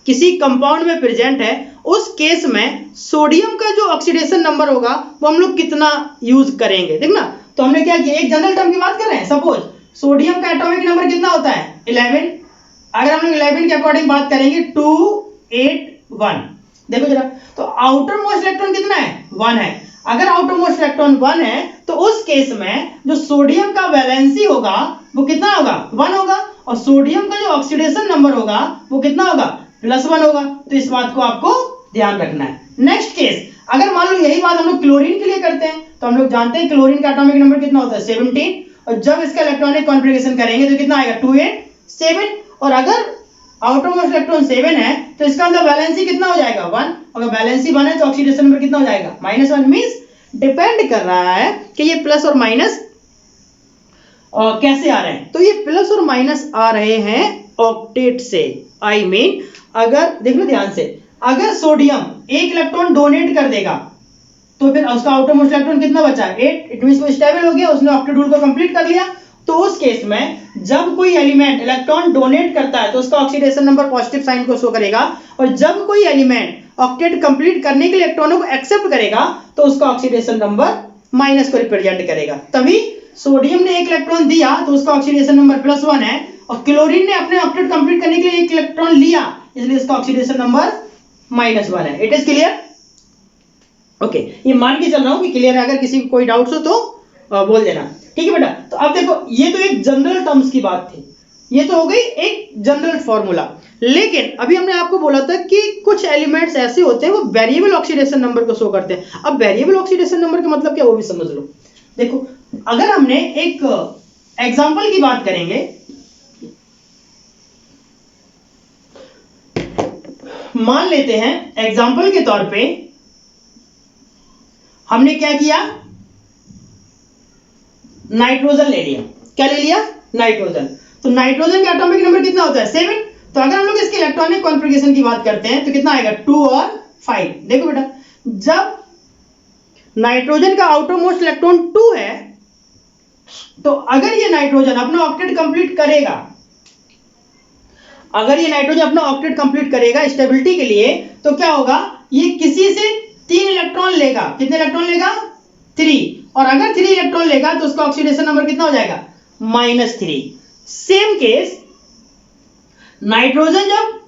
किसी कंपाउंड में प्रेजेंट है, उस केस में सोडियम का जो ऑक्सीडेशन नंबर होगा वो हम लोग कितना यूज करेंगे, देखना। तो हमने क्या किया, एक जनरल टर्म की बात कर रहे हैं, सपोज सोडियम का एटॉमिक नंबर कितना होता है 11, अगर हम लोग 11 के अकॉर्डिंग बात करेंगे 281, देखो जरा, तो आउटर मोस्ट इलेक्ट्रॉन कितना है 1 है, अगर आउटर मोस्ट इलेक्ट्रॉन 1 है तो उस केस में जो सोडियम का वैलेंसी होगा वो कितना होगा 1 होगा, और सोडियम का जो ऑक्सीडेशन नंबर होगा वो कितना होगा +1 होगा। तो इस बात को आपको ध्यान रखना है। नेक्स्ट केस, अगर मान लो यही बात हम लोग क्लोरीन के लिए करते हैं, तो हम लोग जानते हैं क्लोरीन का एटॉमिक नंबर कितना होता है 17, और जब इसका इलेक्ट्रॉनिक कॉन्फ़िगरेशन करेंगे तो कितना आएगा 287, और अगर आउटर मोस्ट इलेक्ट्रॉन 7 है तो इसका मतलब वैलेंसी कितना हो जाएगा 1, अगर वैलेंसी 1 है तो ऑक्सीडेशन नंबर कितना हो जाएगा -1, मींस डिपेंड कर रहा है कि ये प्लस और माइनस कैसे आ रहे हैं। तो ये प्लस और माइनस आ रहे हैं ऑक्टेट से, आई मीन अगर देख लो ध्यान से, अगर सोडियम 1 इलेक्ट्रॉन डोनेट कर देगा तो फिर उसका आउटर मोस्ट इलेक्ट्रॉन कितना बचा 8, इट मींस वो स्टेबल हो गया, उसने ऑक्टेट रूल को कंप्लीट कर लिया। तो उस केस में जब कोई एलिमेंट इलेक्ट्रॉन डोनेट करता है तो उसका ऑक्सीडेशन नंबर पॉजिटिव साइन को शो करेगा, और जब कोई एलिमेंट ऑक्टेट कंप्लीट करने के लिए इलेक्ट्रॉनों को एक्सेप्ट करेगा तो उसका ऑक्सीडेशन नंबर माइनस को रिप्रेजेंट करेगा। तभी सोडियम ने 1 इलेक्ट्रॉन दिया तो उसका ऑक्सीडेशन नंबर +1 है, और क्लोरीन ने अपने ऑक्टेट कंप्लीट करने के लिए 1 इलेक्ट्रॉन लिया, इसलिए इसका ऑक्सीडेशन नंबर -1 है। It is clear? ओके, ये मान के चल रहा हूं कि क्लियर है, अगर किसी को कोई डाउट्स हो तो बोल देना। ठीक है बेटा, तो अब देखो ये तो एक जनरल टर्म्स की बात थी। ये तो हो गई एक जनरल फॉर्मूला। लेकिन अभी हमने आपको बोला था कि कुछ एलिमेंट्स ऐसे होते हैं वो वेरिएबल ऑक्सीडेशन नंबर को शो करते हैं। अब वेरिएबल ऑक्सीडेशन नंबर का मतलब क्या वो भी समझ लो। देखो अगर हमने एक एग्जांपल की बात करेंगे, मान लेते हैं एग्जांपल के तौर पे हमने क्या किया, नाइट्रोजन ले लिया। क्या ले लिया? नाइट्रोजन। तो नाइट्रोजन का एटॉमिक नंबर कितना होता है? 7। तो अगर हम लोग इसके इलेक्ट्रॉनिक कॉन्फ़िगरेशन की बात करते हैं तो कितना आएगा? 2 और 5। देखो बेटा, जब नाइट्रोजन का आउटर मोस्ट इलेक्ट्रॉन 2 है, तो अगर ये नाइट्रोजन अपना ऑक्टेट कंप्लीट करेगा, अगर ये नाइट्रोजन अपना ऑक्टेट कंप्लीट करेगा स्टेबिलिटी के लिए, तो क्या होगा? ये किसी से 3 इलेक्ट्रॉन लेगा। कितने इलेक्ट्रॉन लेगा? 3। और अगर 3 इलेक्ट्रॉन लेगा तो उसका ऑक्सीडेशन नंबर कितना हो जाएगा? -3। सेम केस नाइट्रोजन जब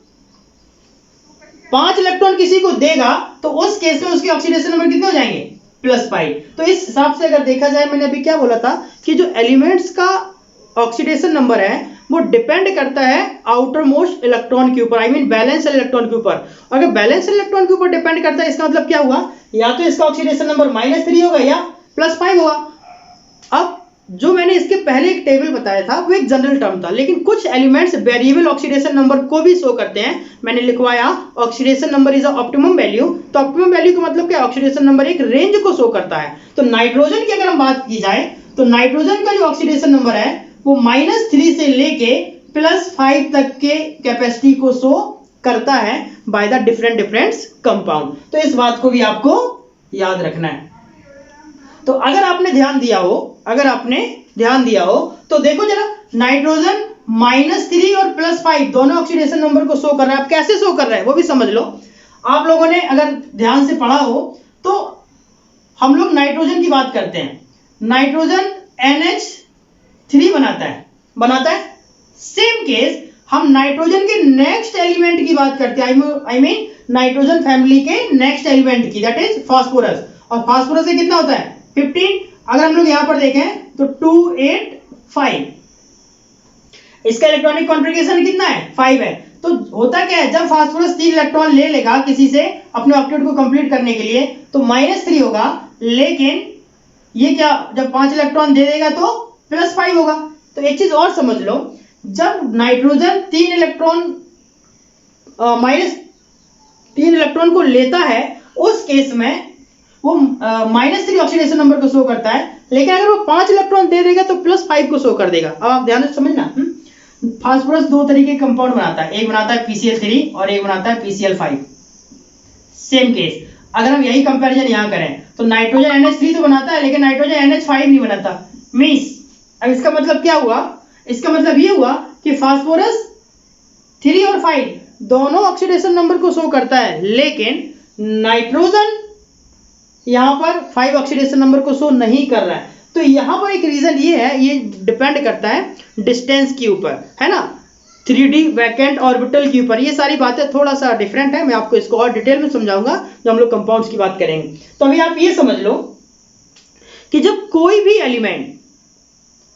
5 इलेक्ट्रॉन किसी को देगा तो उस केस में उसके ऑक्सीडेशन नंबर कितने हो जाएंगे? +5। तो इस हिसाब से अगर देखा जाए, मैंने अभी क्या बोला था कि जो एलिमेंट्स का ऑक्सीडेशन नंबर है वो डिपेंड करता है आउटर मोस्ट इलेक्ट्रॉन के ऊपर, आई मीन बैलेंस इलेक्ट्रॉन के ऊपर। अगर बैलेंस इलेक्ट्रॉन के ऊपर डिपेंड करता है, इसका मतलब क्या हुआ? या तो इसका ऑक्सीडेशन नंबर -3 होगा या +5 होगा। अब जो मैंने इसके पहले एक टेबल बताया था वो एक जनरल टर्म था, लेकिन कुछ एलिमेंट्स वेरिएबल ऑक्सीडेशन नंबर को भी शो करते हैं। मैंने लिखवाया oxidation number is optimum value. तो ऑप्टिमम वैल्यू का मतलब क्या? ऑक्सीडेशन नंबर एक रेंज को शो करता है। तो नाइट्रोजन की अगर हम बात की जाए तो नाइट्रोजन का जो ऑक्सीडेशन नंबर है वो -3 से लेके +5 तक के कैपेसिटी को शो करता है बाय द डिफरेंट कंपाउंड। तो इस बात को भी आपको याद रखना है। तो अगर आपने ध्यान दिया हो तो देखो जरा, नाइट्रोजन -3 और +5 दोनों ऑक्सीडेशन नंबर को शो कर रहा है। अब कैसे शो कर रहा है वो भी समझ लो। आप लोगों ने अगर ध्यान से पढ़ा हो तो हम लोग नाइट्रोजन की बात करते हैं, नाइट्रोजन NH3 बनाता है। सेम केस हम नाइट्रोजन के नेक्स्ट एलिमेंट की बात करते हैं, आई मीन नाइट्रोजन फैमिली के नेक्स्ट एलिमेंट की, दैट इज फास्फोरस। और फास्फोरस से कितना होता है? 15। अगर हम लोग यहां पर देखें तो 2 8 5, इसका इलेक्ट्रॉनिक कॉन्फ़िगरेशन कितना है? 5 है। तो होता क्या है, जब फास्फोरस 3 इलेक्ट्रॉन ले लेगा किसी से अपने ऑक्टेट को कंप्लीट करने के लिए तो -3 होगा, लेकिन ये क्या, जब 5 इलेक्ट्रॉन दे देगा तो +5 होगा। तो एक चीज और समझ लो, जब नाइट्रोजन 3 इलेक्ट्रॉन को लेता है उस केस में वो -3 ऑक्सीडेशन नंबर को शो करता है, लेकिन अगर वो 5 इलेक्ट्रॉन दे देगा तो +5 को शो कर देगा। अब आप ध्यान से समझना, फास्फोरस 2 तरीके के कंपाउंड बनाता है, एक बनाता है PCl3 और एक बनाता है PCl5। सेम केस अगर हम यही कंपैरिजन यहां करें तो नाइट्रोजन NH3 तो बनाता है लेकिन नाइट्रोजन NH5 नहीं बनाता। मींस अब इसका मतलब क्या हुआ? इसका मतलब ये हुआ कि फास्फोरस 3 और 5 दोनों ऑक्सीडेशन नंबर को शो करता है, लेकिन नाइट्रोजन यहां पर 5 ऑक्सीडेशन नंबर को शो नहीं कर रहा है। तो यहां पर एक रीजन ये है, ये डिपेंड करता है डिस्टेंस के ऊपर, है ना, 3D वैकेंट ऑर्बिटल के ऊपर। ये सारी बातें थोड़ा सा डिफरेंट है, मैं आपको इसको और डिटेल में समझाऊंगा जब हम लोग कंपाउंड्स की बात करेंगे। तो अभी आप ये समझ लो कि जब कोई भी एलिमेंट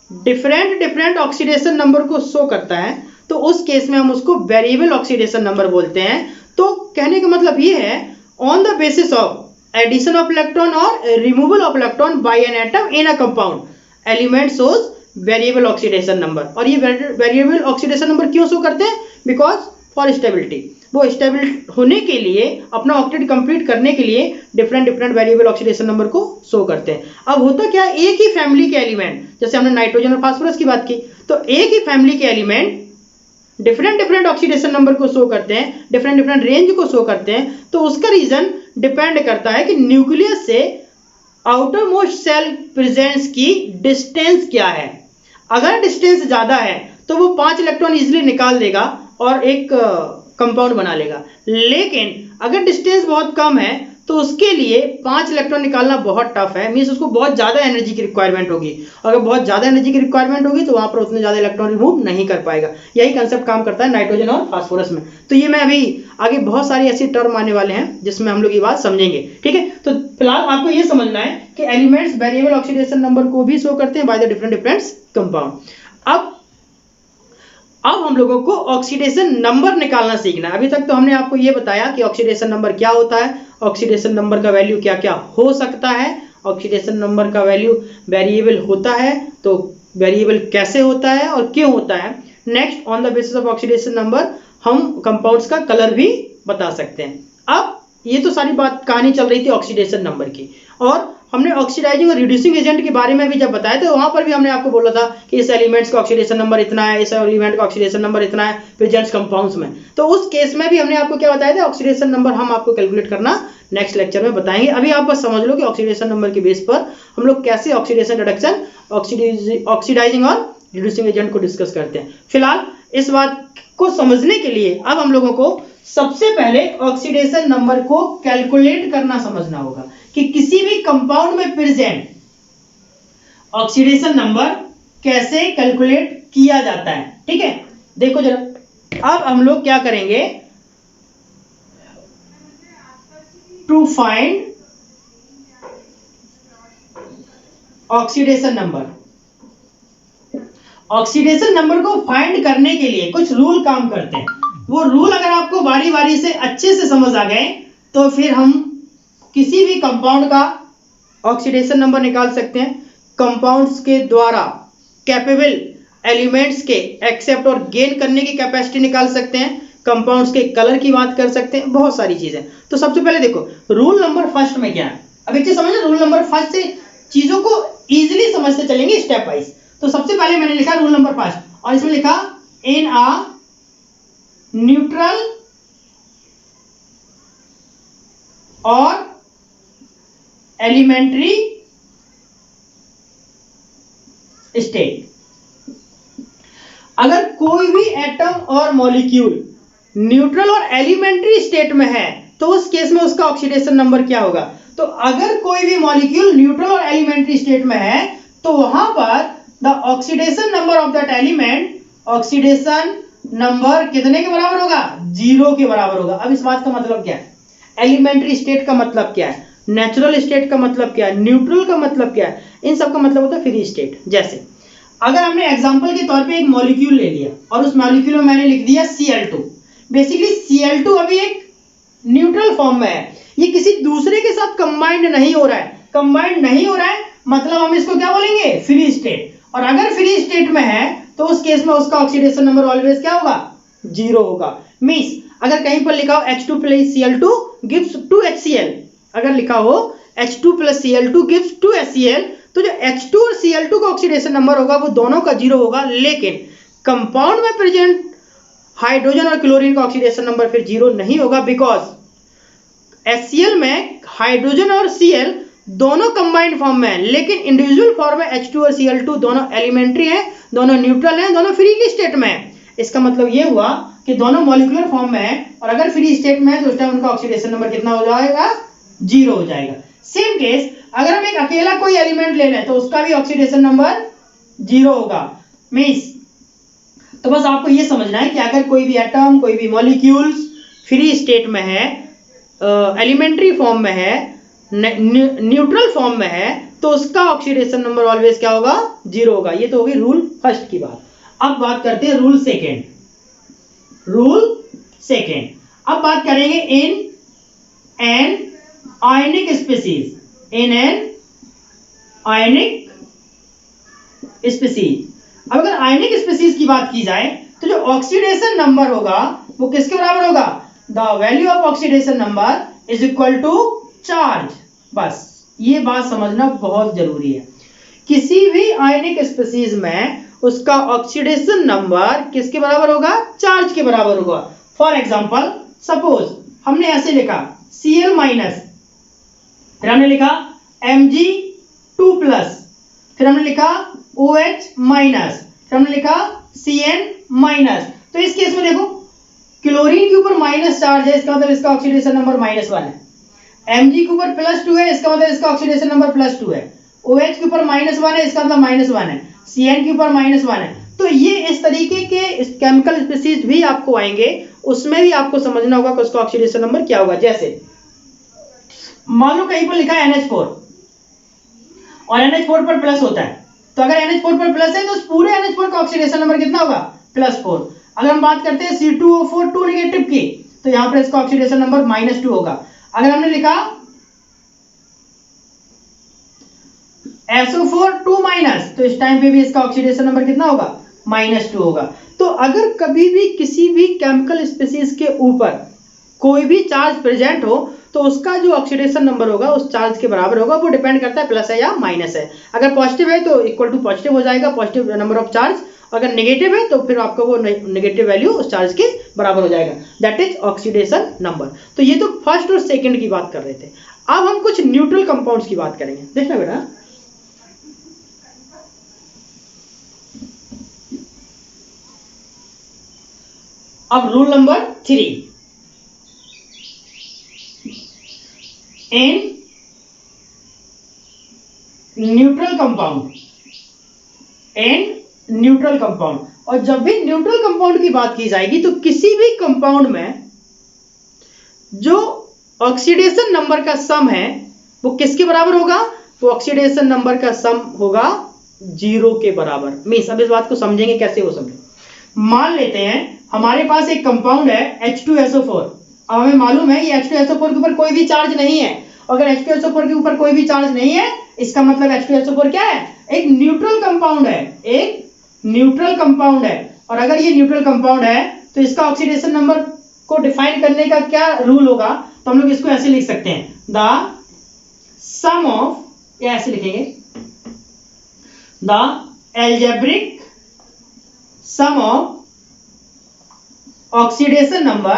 डिफरेंट ऑक्सीडेशन नंबर को शो करता है तो उस केस में हम उसको वेरिएबल ऑक्सीडेशन नंबर बोलते हैं। तो कहने का मतलब ये है, on the basis of addition of electron और removal of electron by an atom in a compound element shows variable oxidation number. और ये वेरिएबल ऑक्सीडेशन नंबर क्यों शो करते हैं? बिकॉज फॉर स्टेबिलिटी, वो स्टेबल होने के लिए, अपना ऑक्टेट कंप्लीट करने के लिए डिफरेंट वेरिएबल ऑक्सीडेशन नंबर को शो करते हैं। अब होता क्या, एक ही फैमिली के एलिमेंट, जैसे हमने नाइट्रोजन और फास्फोरस की बात की, तो एक ही फैमिली के एलिमेंट डिफरेंट ऑक्सीडेशन नंबर को शो करते हैं, डिफरेंट रेंज को शो करते हैं। तो उसका रीजन डिपेंड करता है कि न्यूक्लियस से आउटर मोस्ट सेल प्रेजेंस की डिस्टेंस क्या है। अगर डिस्टेंस ज्यादा है तो वो 5 इलेक्ट्रॉन इजीली निकाल देगा और एक कंपाउंड बना लेगा, लेकिन अगर डिस्टेंस बहुत कम है तो उसके लिए 5 इलेक्ट्रॉन निकालना बहुत टफ है। मींस उसको बहुत ज्यादा एनर्जी की रिक्वायरमेंट होगी। अगर बहुत ज्यादा एनर्जी की रिक्वायरमेंट होगी तो वहां पर उतने ज्यादा इलेक्ट्रॉन रिमूव नहीं कर पाएगा। यही कंसेप्ट काम करता है नाइट्रोजन और फास्फोरस में। तो ये मैं अभी आगे बहुत सारी ऐसी टर्म आने वाले हैं जिसमें हम लोग ये बात समझेंगे, ठीक है। तो फिलहाल आपको ये समझना है कि एलिमेंट्स वेरिएबल ऑक्सीडेशन नंबर को भी शो करते हैं बाय द डिफरेंट कंपाउंड। अब अब हम लोगों को ऑक्सीडेशन नंबर निकालना सीखना है। अभी तक तो हमने आपको ये बताया कि ऑक्सीडेशन नंबर क्या होता है, ऑक्सीडेशन नंबर का वैल्यू क्या क्या हो सकता है, ऑक्सीडेशन नंबर का वैल्यू वेरिएबल होता है तो वेरिएबल कैसे होता है और क्यों होता है। Next, on the basis of oxidation number हम कंपाउंड्स का कलर भी बता सकते हैं। अब ये तो सारी बात कहानी चल रही थी ऑक्सीडेशन नंबर की, और हमने ऑक्सीडाइजिंग और रिड्यूसिंग एजेंट के बारे में भी जब बताया तो वहां पर भी हमने आपको बोला था कि इस एलिमेंट्स का ऑक्सीडेशन नंबर इतना है, इस एलिमेंट का ऑक्सीडेशन नंबर इतना है प्रेजेंट्स कंपाउंड्स में। तो उस केस में भी हमने आपको क्या बताया था, ऑक्सीडेशन नंबर हम आपको कैलकुलेट करना नेक्स्ट लेक्चर में बताएंगे। अभी आप बस समझ लो कि ऑक्सीडेशन नंबर के बेस पर हम लोग कैसे ऑक्सीडेशन रिडक्शन, ऑक्सीडाइजिंग और रिड्यूसिंग एजेंट को डिस्कस करते हैं। फिलहाल इस बात को समझने के लिए अब हम लोगों को सबसे पहले ऑक्सीडेशन नंबर को कैलकुलेट करना समझना होगा कि किसी भी कंपाउंड में प्रेजेंट ऑक्सीडेशन नंबर कैसे कैलकुलेट किया जाता है। ठीक है, देखो जरा, अब हम लोग क्या करेंगे, to find oxidation number. Oxidation number को फाइंड करने के लिए कुछ रूल काम करते हैं। वो रूल अगर आपको बारी बारी से अच्छे से समझ आ गए तो फिर हम किसी भी कंपाउंड का ऑक्सीडेशन नंबर निकाल सकते हैं, कंपाउंड्स के द्वारा कैपेबल एलिमेंट्स के एक्सेप्ट और गेन करने की कैपेसिटी निकाल सकते हैं, कंपाउंड्स के कलर की बात कर सकते हैं, बहुत सारी चीजें। तो सबसे पहले देखो रूल नंबर फर्स्ट में क्या है। अब एक चीज समझना, रूल नंबर फर्स्ट से चीजों को इजीली समझते चलेंगे स्टेप वाइज। तो सबसे पहले मैंने लिखा रूल नंबर फर्स्ट, और इसमें लिखा इन आ न्यूट्रल और एलिमेंट्री स्टेट। अगर कोई भी एटम और मॉलिक्यूल न्यूट्रल और एलिमेंट्री स्टेट में है तो उस केस में उसका ऑक्सीडेशन नंबर क्या होगा। तो अगर कोई भी मॉलिक्यूल न्यूट्रल और एलिमेंट्री स्टेट में है तो वहां पर the oxidation number of that element, oxidation number कितने के बराबर होगा, 0 के बराबर होगा। अब इस बात का मतलब क्या है, एलिमेंट्री स्टेट का मतलब क्या है, नेचुरल स्टेट का मतलब क्या है, न्यूट्रल का मतलब क्या है, इन सब का मतलब होता है फ्री स्टेट। जैसे अगर हमने एग्जांपल के तौर पे एक मॉलिक्यूल ले लिया और उस मॉलिक्यूल में मैंने लिख दिया Cl2। बेसिकली Cl2 अभी एक न्यूट्रल फॉर्म में है, ये किसी दूसरे के साथ कंबाइंड नहीं हो रहा है। कंबाइंड नहीं हो रहा है मतलब हम इसको क्या बोलेंगे, फ्री स्टेट। और अगर फ्री स्टेट में है तो उस केस में उसका ऑक्सीडेशन नंबर ऑलवेज क्या होगा, 0 होगा। मींस अगर कहीं पर लिखा हो H2 plus Cl2 gives 2HCl, अगर लिखा हो H2 plus Cl2 gives 2HCl, तो जो H2 और Cl2 का ऑक्सीडेशन नंबर होगा वो दोनों का 0 होगा। लेकिन कंपाउंड में प्रेजेंट हाइड्रोजन और क्लोरीन का ऑक्सीडेशन नंबर फिर 0 नहीं होगा, बिकॉज HCl में हाइड्रोजन और Cl दोनों कंबाइंड फॉर्म में है, लेकिन इंडिविजुअल फॉर्म में H2 और Cl2 दोनों एलिमेंट्री हैं, दोनों न्यूट्रल हैं, दोनों फ्री की स्टेट में है। इसका मतलब ये हुआ कि दोनों मॉलिक्यूलर फॉर्म में है, और अगर फ्री स्टेट में है तो उस टाइम उनका ऑक्सीडेशन नंबर कितना हो जाएगा, 0 हो जाएगा। सेम केस अगर हम एक अकेला कोई एलिमेंट ले लें तो उसका भी ऑक्सीडेशन नंबर 0 होगा। मींस तो बस आपको ये समझना है कि अगर कोई भी एटम, कोई भी मॉलिक्यूल्स फ्री स्टेट में है, एलिमेंट्री फॉर्म में है, न्यूट्रल फॉर्म में है, तो उसका ऑक्सीडेशन नंबर ऑलवेज क्या होगा, 0 होगा। ये तो होगी रूल फर्स्ट की बात। अब बात करते हैं रूल सेकेंड। रूल सेकेंड, अब बात करेंगे in an ionic species, in an ionic species. अब अगर आयनिक स्पीसीज की बात की जाए तो जो ऑक्सीडेशन नंबर होगा वो किसके बराबर होगा, the value of oxidation number is equal to charge. बस ये बात समझना बहुत जरूरी है। किसी भी आयनिक स्पीसीज में उसका ऑक्सीडेशन नंबर किसके बराबर होगा, चार्ज के बराबर होगा। फॉर एग्जांपल सपोज हमने ऐसे लिखा Cl माइनस, फिर हमने लिखा Mg2 प्लस, फिर हमने लिखा OH माइनस, फिर हमने लिखा Cn माइनस। तो इस केस में देखो क्लोरीन के ऊपर माइनस चार्ज है, इसका मतलब इसका ऑक्सीडेशन नंबर -1 है। Mg के ऊपर +2 है, इसका मतलब इसका ऑक्सीडेशन नंबर +2 है। OH के ऊपर -1 है, इसका मतलब -1 है। Cn के ऊपर -1 है। तो ये इस तरीके के केमिकल स्पीसीज भी आपको आएंगे, उसमें भी आपको समझना होगा कि उसका ऑक्सीडेशन नंबर क्या होगा। जैसे मान लो कहीं पर लिखा है NH4 और NH4 पर प्लस होता है, तो अगर NH4 पर प्लस है तो उस पूरे NH4 का ऑक्सीडेशन नंबर कितना होगा, +4। अगर हम बात करते हैं C2O4 2 नेगेटिव की, तो यहाँ पर इसका ऑक्सीडेशन नंबर -2 होगा। अगर हमने लिखा SO4 2-, तो इस टाइम पे भी इसका ऑक्सीडेशन नंबर कितना होगा? -2 होगा। तो अगर कभी भी किसी भी केमिकल स्पीशीज के ऊपर कोई भी चार्ज प्रेजेंट हो, तो उसका जो ऑक्सीडेशन नंबर होगा उस चार्ज के बराबर होगा। वो डिपेंड करता है प्लस है या माइनस है। अगर पॉजिटिव है तो इक्वल टू पॉजिटिव हो जाएगा, पॉजिटिव नंबर ऑफ चार्ज। अगर नेगेटिव है तो फिर आपको वो नेगेटिव वैल्यू उस चार्ज के बराबर हो जाएगा। That is oxidation number. तो ये तो फर्स्ट और सेकंड की बात कर रहे थे। अब हम कुछ न्यूट्रल कंपाउंड्स की बात करेंगे। देखना बेटा, अब rule number 3, in neutral compound, and neutral compound. और जब भी न्यूट्रल कंपाउंड की बात की जाएगी तो किसी भी कंपाउंड में जो ऑक्सीडेशन नंबर का सम है वो किसके बराबर होगा? वो ऑक्सीडेशन नंबर का सम होगा 0 के बराबर। मींस अब इस बात को समझेंगे कैसे, वो समझें। मान लेते हैं हमारे पास एक कंपाउंड है H2SO4। अब हमें मालूम है ये H2SO4 के ऊपर कोई भी चार्ज नहीं है। अगर H2SO4 के ऊपर कोई भी चार्ज नहीं है, इसका मतलब H2SO4 क्या है? एक न्यूट्रल कंपाउंड है, एक न्यूट्रल कंपाउंड है। और अगर ये न्यूट्रल कंपाउंड है तो इसका ऑक्सीडेशन नंबर को डिफाइन करने का क्या रूल होगा? तो हम लोग इसको ऐसे लिख सकते हैं, द सम ऑफ, या ऐसे लिखेंगे, the algebraic sum of oxidation number,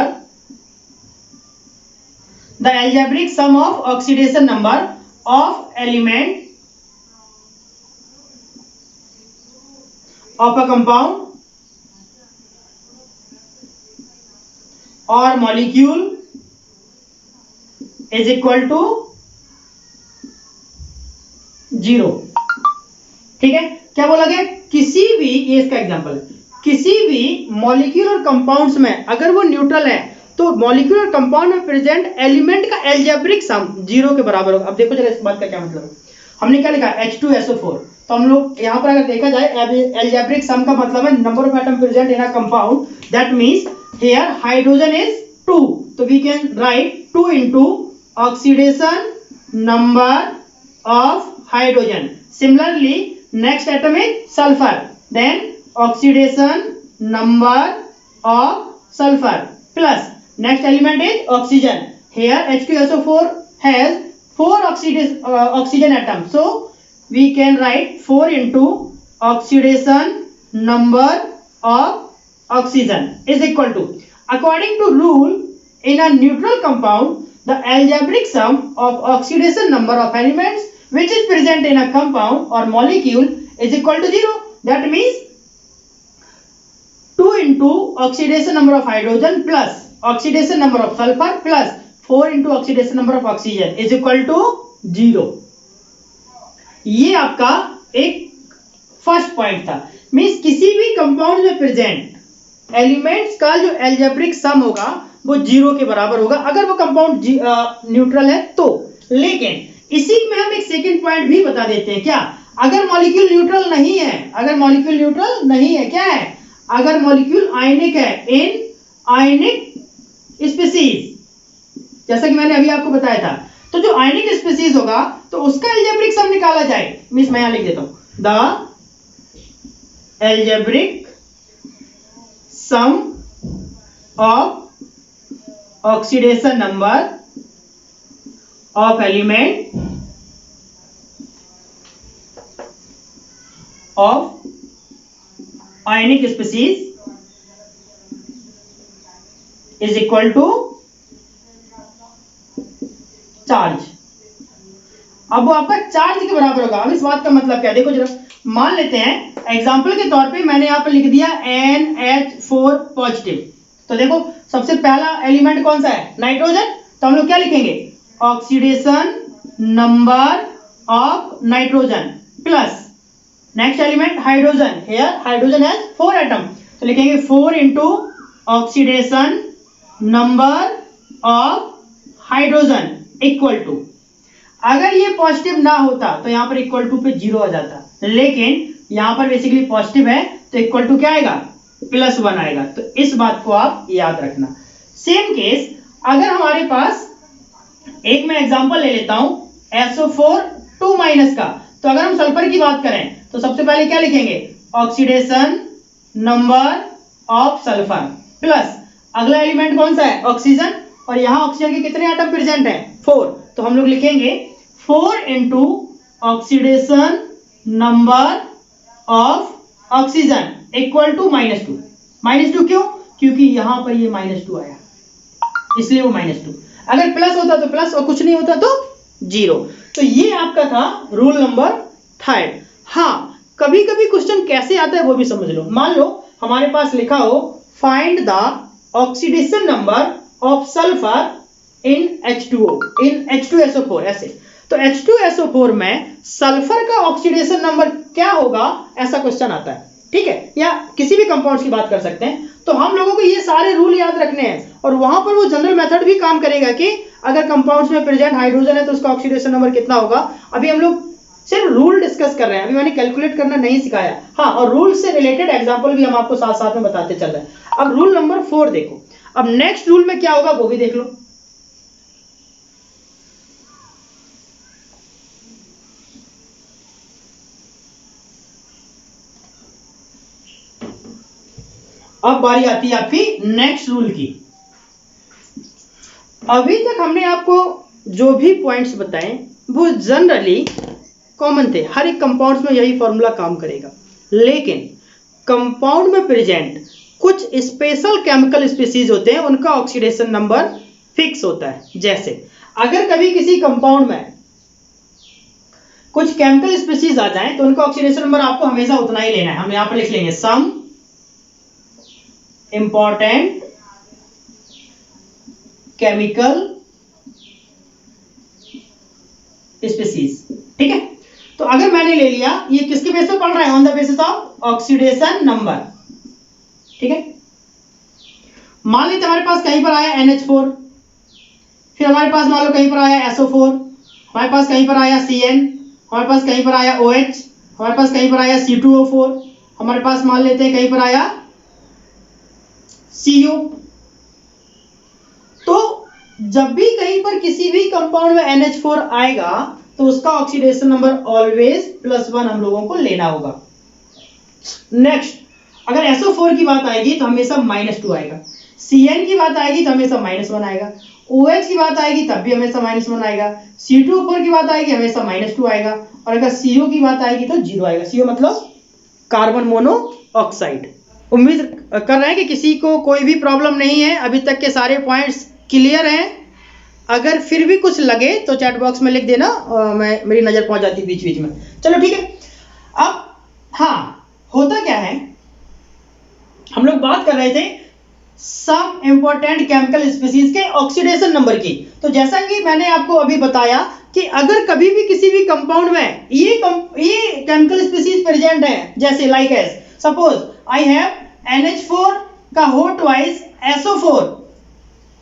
the algebraic sum of oxidation number of element of a compound or molecule is equal to 0। ठीक है, क्या बोला गया? किसी भी, ये इसका एग्जांपल है, किसी भी मॉलिक्यूल और कंपाउंड्स में अगर वो न्यूट्रल है तो मॉलिक्यूल और कंपाउंड में प्रेजेंट एलिमेंट का एल्जेब्रिक सम 0 के बराबर होगा। अब देखो जरा इस बात का क्या मतलब है। हमने क्या लिखा? H2SO4। तो हम लोग यहाँ पर अगर देखा जाए एल्जेब्रिक सम का मतलब है number of atom present in a compound. That means here hydrogen is 2, तो we can write 2 into oxidation number of hydrogen. Similarly next atom is sulphur, then oxidation number of sulfur plus next element is oxygen. Here H2SO4 has 4 oxygen atoms, so we can write 4 into oxidation number of oxygen is equal to, according to rule, in a neutral compound the algebraic sum of oxidation number of elements which is present in a compound or molecule is equal to 0. That means 2 into oxidation number of hydrogen plus oxidation number of sulfur plus 4 into oxidation number of oxygen is equal to 0। ये आपका एक first point था। Means किसी भी compound में present elements का जो algebraic sum होगा वो 0 के बराबर होगा अगर वो कंपाउंड न्यूट्रल है तो। लेकिन इसी में हम एक सेकंड पॉइंट भी बता देते हैं। क्या? अगर मॉलिक्यूल न्यूट्रल नहीं है, अगर मॉलिक्यूल न्यूट्रल नहीं है, क्या है? अगर मॉलिक्यूल आयनिक है, इन आयनिक स्पीशीज, जैसा कि मैंने अभी आपको बताया था, तो जो आयनिक स्पीशीज होगा तो उसका एल्जेब्रिक सम निकाला जाए। मींस मैं यहां लिख देता हूं, the algebraic sum of oxidation number of element of ionic species is equal to charge. अब वो आपका चार्ज के बराबर होगा। अब इस बात का मतलब क्या है? देखो जरा, मान लेते हैं एग्जांपल के तौर पे मैंने यहां पर लिख दिया NH4 पॉजिटिव। तो देखो सबसे पहला एलिमेंट कौन सा है? नाइट्रोजन। तो हम लोग क्या लिखेंगे? Oxidation number of nitrogen plus next element hydrogen. Here hydrogen has 4 atom, तो लिखेंगे 4 into oxidation number of hydrogen equal to, अगर ये पॉजिटिव ना होता तो यहां पर इक्वल टू पे 0 आ जाता, लेकिन यहां पर बेसिकली पॉजिटिव है तो इक्वल टू क्या आएगा? +1 आएगा। तो इस बात को आप याद रखना। सेम केस अगर हमारे पास एक मैं एग्जांपल ले लेता हूं SO4 2- का, तो अगर हम सल्फर की बात करें तो सबसे पहले क्या लिखेंगे, oxidation number of sulphur plus अगला एलिमेंट कौन सा है, ऑक्सीजन, और यहां ऑक्सीजन के कितने एटम प्रेजेंट हैं, 4, तो हम लोग लिखेंगे 4 into oxidation number of oxygen equal to -2। -2 क्यों, क्योंकि यहां पर ये -2 आया इसलिए वो -2। अगर प्लस होता तो प्लस और कुछ नहीं होता तो 0। तो ये आपका था रूल नंबर 3। हाँ, कभी कभी क्वेश्चन कैसे आता है वो भी समझ लो। मान लो हमारे पास लिखा हो find the oxidation number of sulphur in H2O in H2SO4 ऐसे, तो H2SO4 में सल्फर का ऑक्सीडेशन नंबर क्या होगा, ऐसा क्वेश्चन आता है, ठीक है, या किसी भी कंपाउंड्स की बात कर सकते हैं। तो हम लोगों को ये सारे रूल याद रखने हैं और वहां पर वो जनरल मेथड भी काम करेगा कि अगर कंपाउंड्स में प्रेजेंट हाइड्रोजन है तो उसका ऑक्सीडेशन नंबर कितना होगा। अभी हम लोग सिर्फ रूल डिस्कस कर रहे हैं, अभी मैंने कैलकुलेट करना नहीं सिखाया। हाँ, और रूल से रिलेटेड एग्जांपल भी हम आपको साथ साथ में बताते चल रहे हैं। अब रूल नंबर 4 देखो, अब नेक्स्ट रूल में क्या होगा वो भी देख लो। अब बारी आती है आपकी नेक्स्ट रूल की। अभी तक हमने आपको जो भी पॉइंट्स बताए वो जनरली कॉमन थे, हर एक कंपाउंड्स में यही फॉर्मूला काम करेगा, लेकिन कंपाउंड में प्रेजेंट कुछ स्पेशल केमिकल स्पीसीज होते हैं, उनका ऑक्सीडेशन नंबर फिक्स होता है। जैसे अगर कभी किसी कंपाउंड में कुछ केमिकल स्पीसीज आ जाएं तो उनका ऑक्सीडेशन नंबर आपको हमेशा उतना ही लेना है। हम यहां पर लिख लेंगे सम इंपॉर्टेंट केमिकल स्पीसीज, ठीक है। तो अगर मैंने ले लिया, ये किसके बेस पे पढ़ रहा है, on the basis of oxidation number, ठीक है। मान लीजिए हमारे पास कहीं पर आया NH4, फिर हमारे पास मान लो कहीं पर आया SO4, हमारे पास कहीं पर आया CN, हमारे पास कहीं पर आया OH, हमारे पास कहीं पर आया C2O4, हमारे पास मान लेते हैं कहीं पर आया CO। तो जब भी कहीं पर किसी भी कंपाउंड में NH4 आएगा तो उसका ऑक्सीडेशन नंबर ऑलवेज +1 हम लोगों को लेना होगा। नेक्स्ट, अगर SO4 की बात आएगी तो हमेशा -2 आएगा, CN की बात आएगी तो हमेशा -1 आएगा, OH की बात आएगी तब भी हमेशा -1 आएगा, C2O4 की बात आएगी हमेशा -2 आएगा, और अगर CO की बात आएगी तो 0 आएगा। CO मतलब कार्बन मोनोऑक्साइड। उम्मीद कर रहे हैं कि किसी को कोई भी प्रॉब्लम नहीं है, अभी तक के सारे पॉइंट्स क्लियर हैं। अगर फिर भी कुछ लगे तो चैट बॉक्स में लिख देना, मेरी नजर पहुंच जाती बीच बीच में। चलो ठीक है। अब हाँ, होता क्या है, हम लोग बात कर रहे थे सम इंपॉर्टेंट केमिकल स्पीसीज के ऑक्सीडेशन नंबर की। तो जैसा कि मैंने आपको अभी बताया कि अगर कभी भी किसी भी कंपाउंड में ये केमिकल स्पीसीज प्रेजेंट है, जैसे like as suppose I have NH4 का हो twice SO4,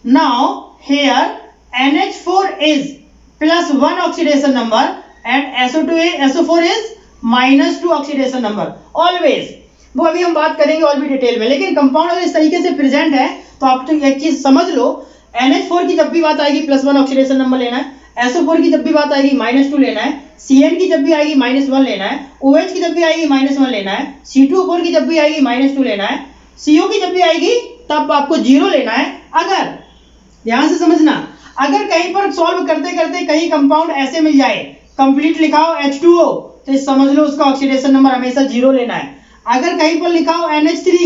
now here NH4 is +1 oxidation number and SO4 is -2 oxidation number always। वो अभी हम बात करेंगे और भी डिटेल में, लेकिन कंपाउंड अगर इस तरीके से प्रेजेंट है तो आप तो एक चीज समझ लो, NH4 की जब भी बात आएगी +1 ऑक्सीडेशन नंबर लेना है, SO4 की जब भी बात आएगी -2 लेना है, CN की जब भी आएगी -1 लेना है, OH की जब भी आएगी -1 लेना है, C2O4 की जब भी आएगी -2 लेना है, CO की जब भी आएगी तब आपको 0 लेना है। अगर ध्यान से समझना, अगर कहीं पर सॉल्व करते करते कहीं कंपाउंड ऐसे मिल जाए, कंप्लीट लिखा हो H2O, तो समझ लो उसका ऑक्सीडेशन नंबर हमेशा 0 लेना है। अगर कहीं पर लिखा हो NH3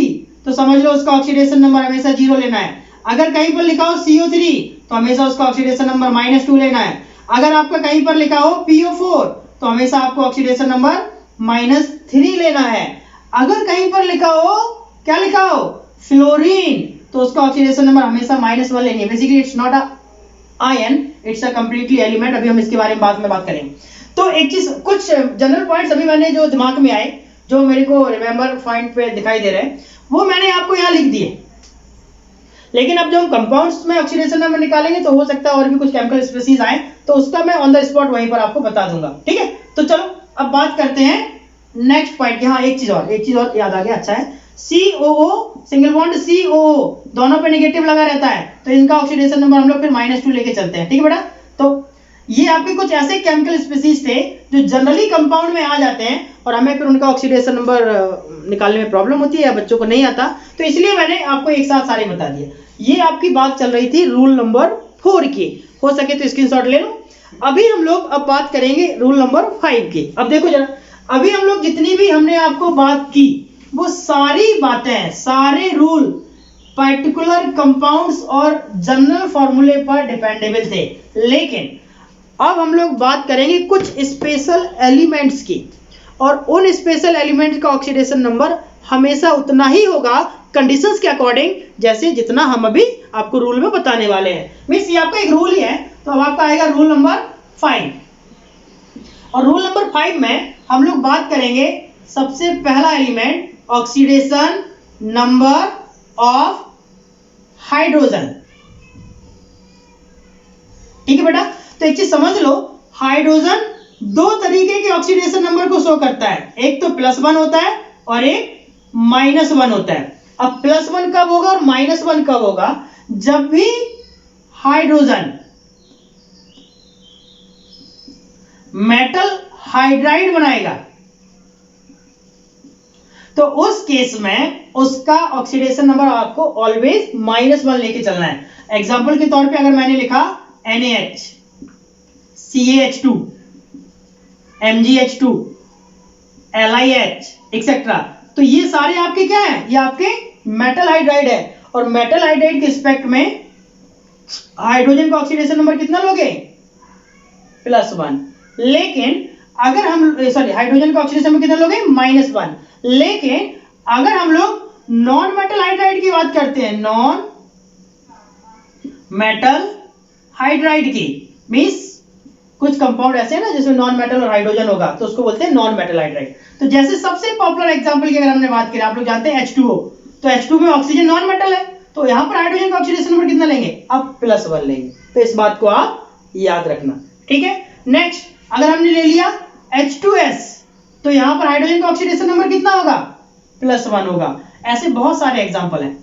तो समझ लो उसका ऑक्सीडेशन नंबर हमेशा 0 लेना है। अगर कहीं पर लिखा हो CO3 तो हमेशा उसका ऑक्सीडेशन नंबर -2 लेना है। अगर आपका कहीं पर लिखा हो PO4 तो हमेशा आपको ऑक्सीडेशन नंबर -3 लेना है। अगर कहीं पर लिखा हो, क्या लिखा हो, फ्लोरीन, तो उसका ऑक्सीडेशन नंबर हमेशा -1 लेनी है। Basically it's not a ion, it's a completely element. अभी हम इसके बारे में बाद में बात करेंगे। तो एक चीज, कुछ जनरल पॉइंट्स अभी मैंने जो दिमाग में आए, जो मेरे को रिमेंबर पॉइंट पे दिखाई दे रहे हैं, वो मैंने आपको यहाँ लिख दिए। लेकिन अब जब हम कंपाउंड्स में ऑक्सीडेशन नंबर निकालेंगे तो हो सकता है और भी कुछ केमिकल स्पीसीज आए, तो उसका मैं ऑन द स्पॉट वहीं पर आपको बता दूंगा, ठीक है। तो चलो अब बात करते हैं नेक्स्ट पॉइंट की। हाँ, एक चीज और याद आ गया, अच्छा है। COO सिंगल बॉन्ड COO दोनों पे नेगेटिव लगा रहता है, तो इनका ऑक्सीडेशन नंबर हम लोग फिर -2 लेके चलते हैं। ठीक है बेटा, तो ये आपके कुछ ऐसे केमिकल स्पीसीज थे जो जनरली कंपाउंड में आ जाते हैं और हमें फिर उनका ऑक्सीडेशन नंबर निकालने में प्रॉब्लम होती है या बच्चों को नहीं आता, तो इसलिए मैंने आपको एक साथ सारे बता दिए। ये आपकी बात चल रही थी रूल नंबर 4 की, हो सके तो स्क्रीनशॉट ले लो। अभी हम लोग अब बात करेंगे रूल नंबर 5 की। अब देखो जरा, अभी हम लोग जितनी भी हमने आपको बात की वो सारी बातें, सारे रूल पर्टिकुलर कंपाउंड्स और जनरल फॉर्मूले पर डिपेंडेबल थे, लेकिन अब हम लोग बात करेंगे कुछ स्पेशल एलिमेंट्स की, और उन स्पेशल एलिमेंट्स का ऑक्सीडेशन नंबर हमेशा उतना ही होगा कंडीशंस के अकॉर्डिंग, जैसे जितना हम अभी आपको रूल में बताने वाले हैं। मींस ये आपका एक रूल ही है, तो अब आपका आएगा रूल नंबर 5। और रूल नंबर 5 में हम लोग बात करेंगे सबसे पहला element oxidation number of hydrogen. ठीक है बेटा, तो एक चीज समझ लो, हाइड्रोजन दो तरीके के ऑक्सीडेशन नंबर को शो करता है, एक तो +1 होता है और एक -1 होता है। अब +1 कब होगा और -1 कब होगा? जब भी हाइड्रोजन मेटल हाइड्राइड बनाएगा, तो उस केस में उसका ऑक्सीडेशन नंबर आपको ऑलवेज -1 लेके चलना है। एग्जांपल के तौर पे अगर मैंने लिखा NaH, CaH2, MgH2, LiH etcetera, तो ये सारे आपके क्या है? ये आपके मेटल हाइड्राइड है, और मेटल हाइड्राइड के रिस्पेक्ट में हाइड्रोजन का ऑक्सीडेशन नंबर कितना लोगे? +1। लेकिन अगर हम हाइड्रोजन का ऑक्सीडेशन नंबर कितना लोगे? -1। लेकिन अगर हम लोग नॉन मेटल हाइड्राइड की बात करते हैं, नॉन मेटल हाइड्राइड की, मींस कुछ कंपाउंड ऐसे हैं ना जिसमें नॉन मेटल और हाइड्रोजन होगा, तो उसको बोलते हैं नॉन मेटल हाइड्राइड। तो जैसे सबसे पॉपुलर एग्जांपल की अगर हमने बात करें, आप लोग जानते हैं H2O, तो H2 में ऑक्सीजन नॉन मेटल है, तो यहां पर हाइड्रोजन का ऑक्सीडेशन नंबर कितना लेंगे? अब +1 लेंगे। तो इस बात को आप याद रखना, ठीक है। नेक्स्ट, अगर हमने ले लिया H2S, तो यहां पर हाइड्रोजन का ऑक्सीडेशन नंबर कितना होगा? +1 होगा। ऐसे बहुत सारे एग्जांपल हैं।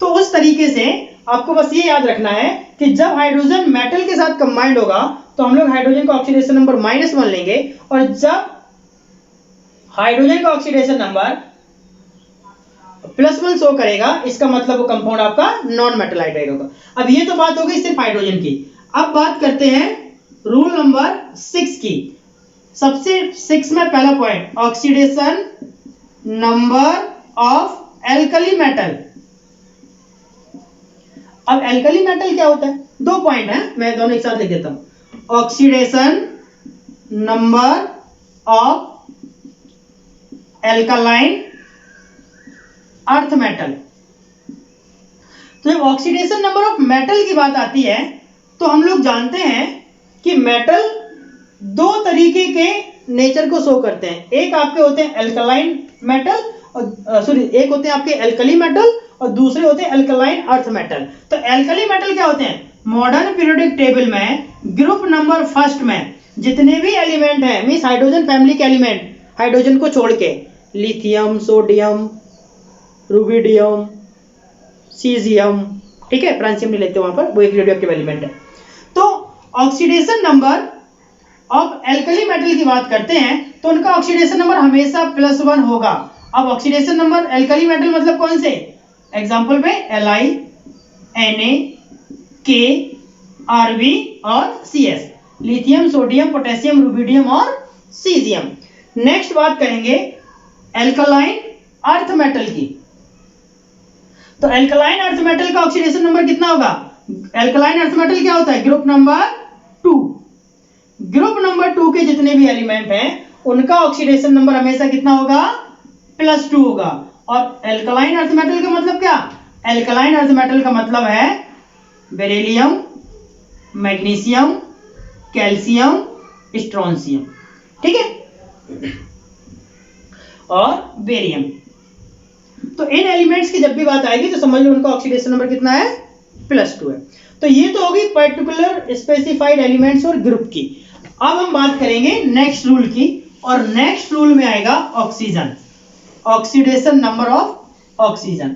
तो उस तरीके से आपको बस ये याद रखना है कि जब हाइड्रोजन मेटल के साथ कंबाइंड होगा तो हम लोग हाइड्रोजन का ऑक्सीडेशन नंबर -1 लेंगे, और जब हाइड्रोजन का ऑक्सीडेशन नंबर +1 शो करेगा, इसका मतलब वो कंपाउंड आपका नॉन मेटल हाइड्राइड होगा। अब ये तो बात हो गई सिर्फ हाइड्रोजन की। अब बात करते हैं रूल नंबर 6 की। सबसे 6 में पहला point, oxidation number of alkali metal. अब एल्कली मेटल क्या होता है? 2 पॉइंट है, मैं दोनों एक साथ लिख देता हूं। Oxidation number of alkaline earth metal. तो जब ऑक्सीडेशन नंबर ऑफ मेटल की बात आती है, तो हम लोग जानते हैं कि मेटल 2 तरीके के नेचर को शो करते हैं। एक आपके होते हैं एल्कलाइन मेटल, और एक होते हैं आपके एल्कली मेटल, और दूसरे होते हैं एल्कलाइन अर्थ मेटल। तो एल्कली मेटल क्या होते हैं? मॉडर्न पीरियोडिक टेबल में ग्रुप नंबर 1 में जितने भी एलिमेंट हैं, मींस हाइड्रोजन फैमिली के एलिमेंट, हाइड्रोजन को छोड़ के, लिथियम, सोडियम, रुबिडियम, सीजियम, ठीक है, फ्रांसियम नहीं लेते वहां पर, वो एक रेडियोएक्टिव एलिमेंट है। तो oxidation number of alkali metal की बात करते हैं तो उनका ऑक्सीडेशन नंबर हमेशा +1 होगा। अब ऑक्सीडेशन नंबर एल्कली मेटल मतलब कौन से? एग्जांपल में Li, Na, K, Rb और Cs, lithium, sodium, potassium, rubidium और सीजियम। नेक्स्ट बात करेंगे एल्कलाइन अर्थ मेटल की। तो एल्कलाइन अर्थ मेटल का ऑक्सीडेशन नंबर कितना होगा? एल्कलाइन अर्थ मेटल क्या होता है? Group number 2। ग्रुप नंबर 2 के जितने भी एलिमेंट हैं उनका ऑक्सीडेशन नंबर हमेशा कितना होगा? +2 होगा। और एल्कलाइन अर्थ मेटल का मतलब क्या? एल्कलाइन अर्थ मेटल का मतलब है बेरिलियम, मैग्नीशियम, कैल्शियम, स्ट्रोंशियम, ठीक है, और बेरियम। तो इन एलिमेंट्स की जब भी बात आएगी तो समझ लो उनका ऑक्सीडेशन नंबर कितना है? +2 है। तो ये तो होगी पर्टिकुलर स्पेसिफाइड एलिमेंट्स और ग्रुप की। अब हम बात करेंगे नेक्स्ट रूल की, और नेक्स्ट रूल में आएगा oxygen, oxidation number of oxygen.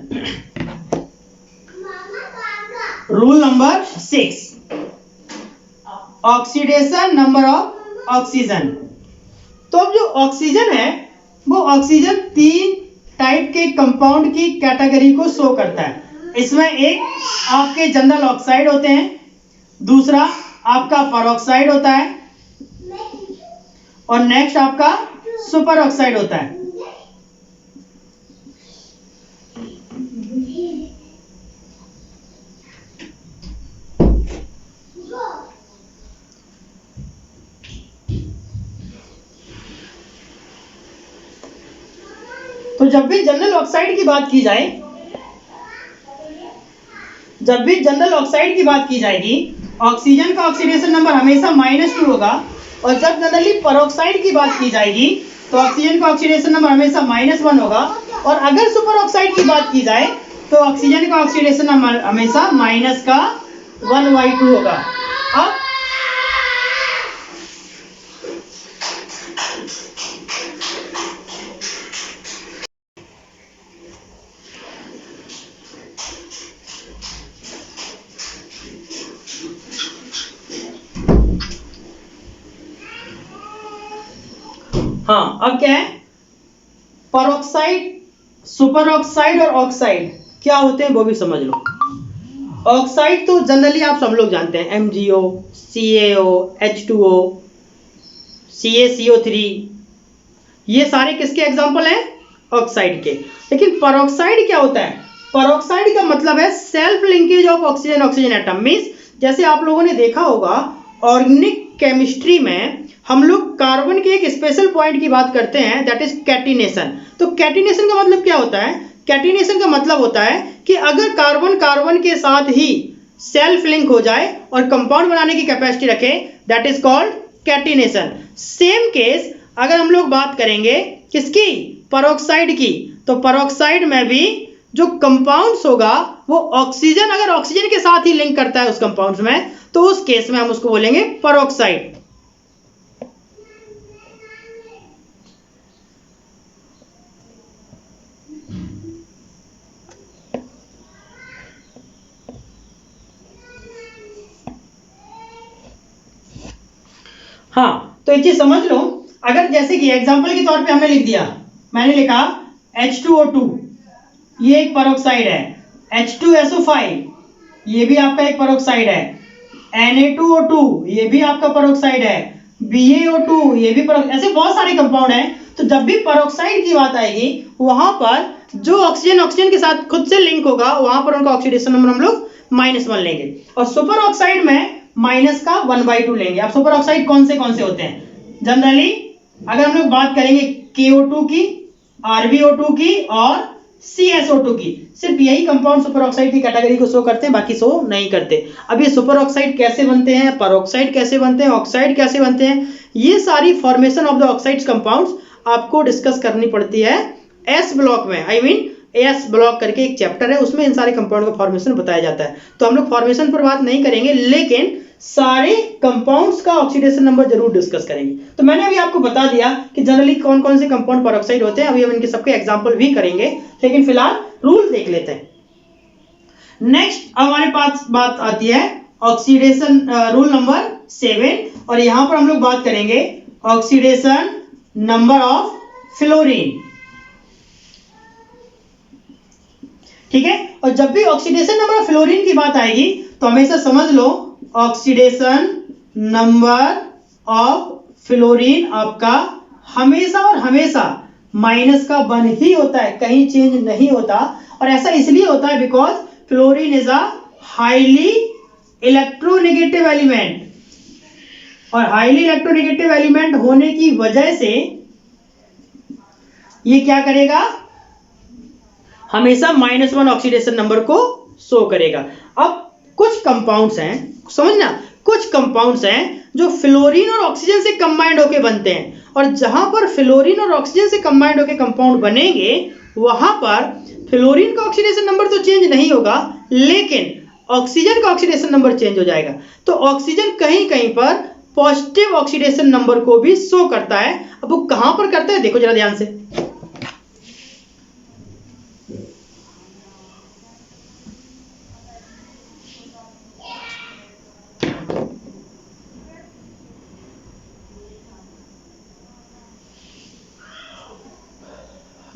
Rule number 6, oxidation number of oxygen. तो अब जो ऑक्सीजन है वो ऑक्सीजन 3 टाइप के कंपाउंड की कैटेगरी को शो करता है। इसमें एक आपके जनरल ऑक्साइड होते हैं, दूसरा आपका परऑक्साइड होता है और नेक्स्ट आपका सुपर ऑक्साइड होता है। तो जब भी जनरल ऑक्साइड की बात की जाए, जब भी जनरल ऑक्साइड की बात की जाएगी, ऑक्सीजन का ऑक्सीडेशन नंबर हमेशा -2 होगा, और जब जनरली परऑक्साइड की बात की जाएगी तो ऑक्सीजन का ऑक्सीडेशन नंबर हमेशा -1 होगा, और अगर सुपर ऑक्साइड की बात की जाए तो ऑक्सीजन का ऑक्सीडेशन नंबर हमेशा -1/2 होगा। अब हाँ, अब क्या है, परऑक्साइड, सुपर ऑक्साइड और ऑक्साइड क्या होते हैं वो भी समझ लो। ऑक्साइड तो जनरली आप सब लोग जानते हैं, MgO, CaO, H2O, CaCO3, ये सारे किसके एग्जाम्पल हैं? ऑक्साइड के। लेकिन परऑक्साइड क्या होता है? परऑक्साइड का मतलब है self linkage of oxygen oxygen atom. Means जैसे आप लोगों ने देखा होगा ऑर्गेनिक केमिस्ट्री में हम लोग कार्बन के एक स्पेशल पॉइंट की बात करते हैं, दैट इज कैटिनेशन। तो कैटिनेशन का मतलब क्या होता है? कैटिनेशन का मतलब होता है कि अगर कार्बन कार्बन के साथ ही सेल्फ लिंक हो जाए और कंपाउंड बनाने की कैपेसिटी रखे, that is called catenation. Same case अगर हम लोग बात करेंगे किसकी? परऑक्साइड की, तो परऑक्साइड में भी जो कंपाउंड्स होगा वो ऑक्सीजन, अगर ऑक्सीजन के साथ ही लिंक करता है उस कंपाउंड्स में, तो उस केस में हम उसको बोलेंगे परऑक्साइड। हाँ, तो एक चीज समझ लो, अगर जैसे कि एग्जांपल के तौर पे हमने लिख दिया, मैंने लिखा H2O2, ये एक परऑक्साइड है, H2SO5 ये भी आपका एक परऑक्साइड है, Na2O2 ये भी आपका परऑक्साइड है, BaO2 ये भी ऐसे बहुत सारे कंपाउंड हैं। तो जब भी परऑक्साइड की बात आएगी वहां पर जो ऑक्सीजन ऑक्सीजन के साथ खुद से लिंक होगा वहां पर उनका ऑक्सीडेशन नंबर हम लोग -1 लेंगे, और सुपर ऑक्साइड में -1/2 लेंगे। अब सुपर ऑक्साइड कौन से होते हैं? जनरली अगर हम लोग बात करेंगे KO2 की, RbO2 की और CSO2 की, सिर्फ यही कंपाउंड सुपर ऑक्साइड की कैटेगरी को शो करते हैं, बाकी शो नहीं करते। अब ये सुपर ऑक्साइड कैसे बनते हैं, परऑक्साइड कैसे बनते हैं, ऑक्साइड कैसे बनते हैं, ये सारी formation of the oxides compounds आपको डिस्कस करनी पड़ती है एस ब्लॉक में। आई मीन एस ब्लॉक करके एक चैप्टर है, उसमें इन सारे कंपाउंड का फॉर्मेशन बताया जाता है। तो हम लोग फॉर्मेशन पर बात नहीं करेंगे, लेकिन सारे कंपाउंड्स का ऑक्सीडेशन नंबर जरूर डिस्कस करेंगे। तो मैंने अभी आपको बता दिया कि जनरली कौन कौन से कंपाउंड परऑक्साइड होते हैं, अभी हम इनके सबके एग्जांपल भी करेंगे, लेकिन फिलहाल रूल देख लेते हैं। नेक्स्ट हमारे पास बात आती है ऑक्सीडेशन रूल नंबर 7, और यहां पर हम लोग बात करेंगे ऑक्सीडेशन नंबर ऑफ फ्लोरीन। ठीक है, और जब भी ऑक्सीडेशन नंबर ऑफ फ्लोरीन की बात आएगी तो हमेशा समझ लो ऑक्सीडेशन नंबर ऑफ फ्लोरीन आपका हमेशा और हमेशा -1 ही होता है, कहीं चेंज नहीं होता। और ऐसा इसलिए होता है because fluorine is a highly electronegative element, और हाईली इलेक्ट्रोनेगेटिव एलिमेंट होने की वजह से ये क्या करेगा? हमेशा -1 ऑक्सीडेशन नंबर को शो करेगा। अब कुछ कंपाउंड्स हैं, समझना, कुछ कंपाउंड्स हैं जो फ्लोरीन और ऑक्सीजन से कंबाइंड होकर बनते हैं, और जहां पर फ्लोरीन और ऑक्सीजन से कंबाइंड होकर कंपाउंड बनेंगे वहां पर फ्लोरीन का ऑक्सीडेशन नंबर तो चेंज नहीं होगा, लेकिन ऑक्सीजन का ऑक्सीडेशन नंबर चेंज हो जाएगा। तो ऑक्सीजन कहीं कहीं पर पॉजिटिव ऑक्सीडेशन नंबर को भी शो करता है। अब वो कहां पर करता है देखो जरा ध्यान से।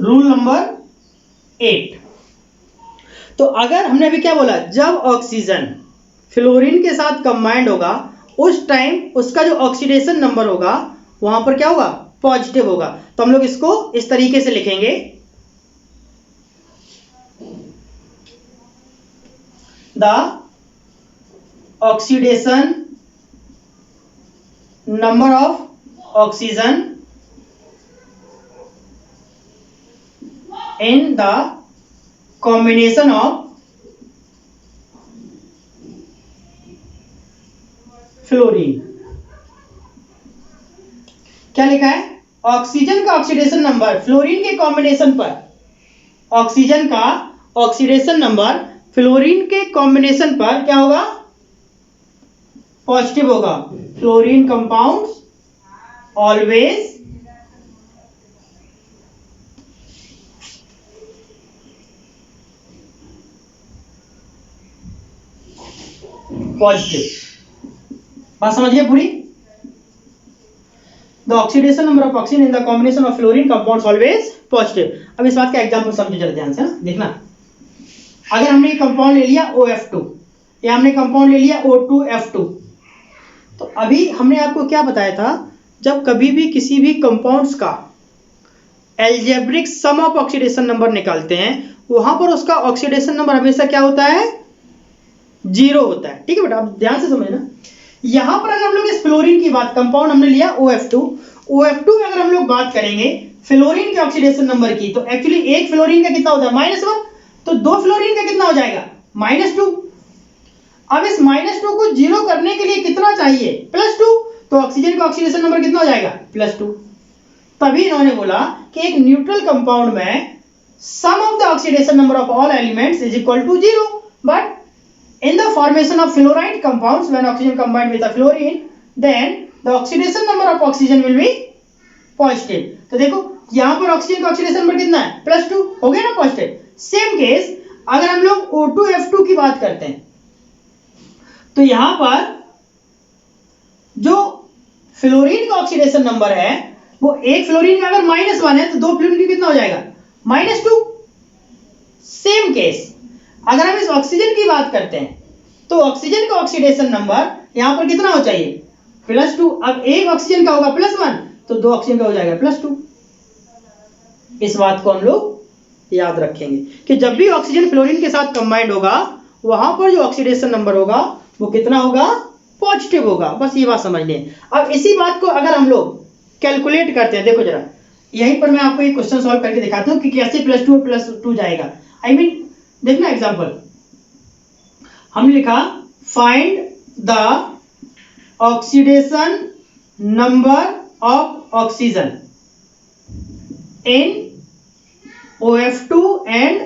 Rule number 8। तो अगर हमने अभी क्या बोला, जब ऑक्सीजन फ्लोरीन के साथ कंबाइंड होगा उस टाइम उसका जो ऑक्सीडेशन नंबर होगा वहां पर क्या होगा, पॉजिटिव होगा। तो हम लोग इसको इस तरीके से लिखेंगे, the oxidation number of oxygen in the combination of fluorine. क्या लिखा है, ऑक्सीजन का ऑक्सीडेशन नंबर फ्लोरीन के कॉम्बिनेशन पर, ऑक्सीजन का ऑक्सीडेशन नंबर फ्लोरीन के कॉम्बिनेशन पर क्या होगा, पॉजिटिव होगा। Fluorine compounds always positive. बात समझ गए पूरी। The oxidation number of oxygen in the combination of fluorine compounds always positive. अब इस बात का एग्जांपल समझो जरा ध्यान से ना, देखना। अगर हमने कंपाउंड ले लिया OF2 या हमने कंपाउंड ले लिया O2F2, तो अभी हमने आपको क्या बताया था, जब कभी भी किसी भी कंपाउंड्स का algebraic sum of oxidation number निकालते हैं वहां पर उसका ऑक्सीडेशन नंबर हमेशा क्या होता है, 0 होता है। ठीक है बेटा, अब ध्यान से समझना। यहां पर अगर हम लोग इस फ्लोरीन की बात, कंपाउंड हमने लिया OF2 में अगर हम लोग बात करेंगे फ्लोरीन के ऑक्सीडेशन नंबर की, तो एक्चुअली एक फ्लोरीन का कितना होता है, -1, तो दो फ्लोरीन का कितना हो जाएगा, -2। अब इस -2 को 0 करने के लिए कितना चाहिए, +2, तो ऑक्सीजन का ऑक्सीडेशन नंबर कितना हो जाएगा, +2। तभी इन्होंने बोला कि एक न्यूट्रल कंपाउंड में sum of the oxidation number of all elements is equal to 0, but in the formation of fluoride compounds when oxygen combined with a fluorine, then the oxidation number of oxygen will be positive। तो देखो यहां पर oxygen का oxidation number कितना है, +2, हो गया ना पॉजिटिव। सेम केस अगर हम लोग O2F2 की बात करते हैं, तो यहां पर जो फ्लोरीन का ऑक्सीडेशन नंबर है वो एक फ्लोरीन का अगर -1 है तो दो फ्लोरीन का कितना हो जाएगा, -2। सेम केस अगर हम इस ऑक्सीजन की बात करते हैं तो ऑक्सीजन का ऑक्सीडेशन नंबर यहां पर कितना हो चाहिए, +2। अब एक ऑक्सीजन का होगा +1 तो दो ऑक्सीजन का हो जाएगा +2। इस बात को हम लोग याद रखेंगे कि जब भी ऑक्सीजन फ्लोरीन के साथ कंबाइंड होगा वहां पर जो ऑक्सीडेशन नंबर होगा वो कितना होगा, पॉजिटिव होगा। बस ये बात समझ लें। अब इसी बात को अगर हम लोग कैलकुलेट करते हैं, देखो जरा यहीं पर मैं आपको एक क्वेश्चन सॉल्व करके दिखाता हूं कि कैसे +2 और +2 जाएगा। आई मीन देखना एग्जांपल, हमने लिखा find the oxidation number of oxygen in OF2 and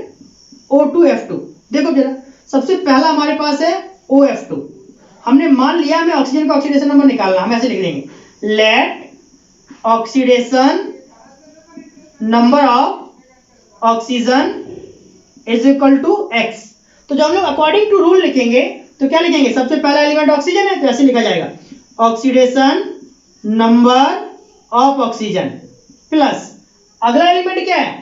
O2F2। देखो जरा सबसे पहला हमारे पास है OF2, हमने मान लिया हमें ऑक्सीजन का ऑक्सीडेशन नंबर निकालना, हम ऐसे लिख देंगे, let oxidation number of oxygen is equal to X। तो जब हम लोग अकॉर्डिंग टू रूल लिखेंगे तो क्या लिखेंगे, सबसे पहला एलिमेंट ऑक्सीजन है तो ऐसे लिखा जाएगा, oxidation number of oxygen plus अगला एलिमेंट क्या है,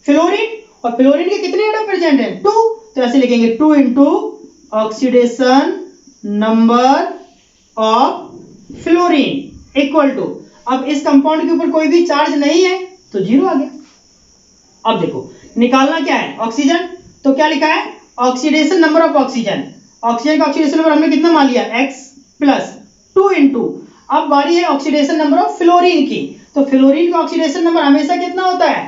फ्लोरीन, और फ्लोरीन के कितने एटम प्रेजेंट हैं, 2, तो ऐसे लिखेंगे 2 into oxidation number of fluorine equal to, अब इस कंपाउंड के ऊपर कोई भी चार्ज नहीं है तो 0 आ गया। अब देखो निकालना क्या है, ऑक्सीजन, तो क्या लिखा है, oxidation number of oxygen, oxygen का ऑक्सीडेशन नंबर हमने कितना मान लिया, X प्लस 2 इंटू, अब बारी है ऑक्सीडेशन नंबर ऑफ फ्लोरीन की, तो फ्लोरीन का ऑक्सीडेशन नंबर हमेशा कितना होता है,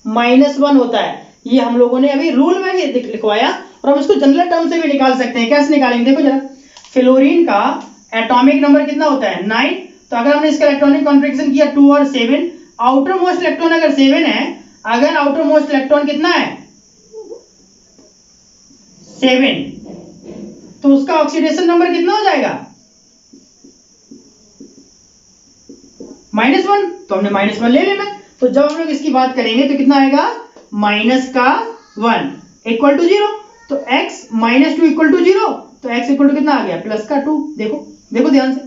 -1 होता है। ये हम लोगों ने अभी रूल में भी लिखवाया और हम इसको जनरल टर्म से भी निकाल सकते हैं। कैसे निकालेंगे, देखो जरा, फ्लोरीन का एटॉमिक नंबर कितना होता है, 9, तो अगर हमने इसका इलेक्ट्रॉनिक कॉन्फ़िगरेशन किया 2 और 7, आउटर मोस्ट इलेक्ट्रॉन अगर 7 है, अगर आउटर मोस्ट इलेक्ट्रॉन कितना है 7, तो उसका ऑक्सीडेशन नंबर कितना हो जाएगा, -1, तो हमने -1 ले लेना। तो जब हम लोग इसकी बात करेंगे तो कितना आएगा, -1 इक्वल टू 0, तो x -2 इक्वल टू 0, तो x इक्वल टू कितना आ गया, +2। देखो देखो ध्यान से,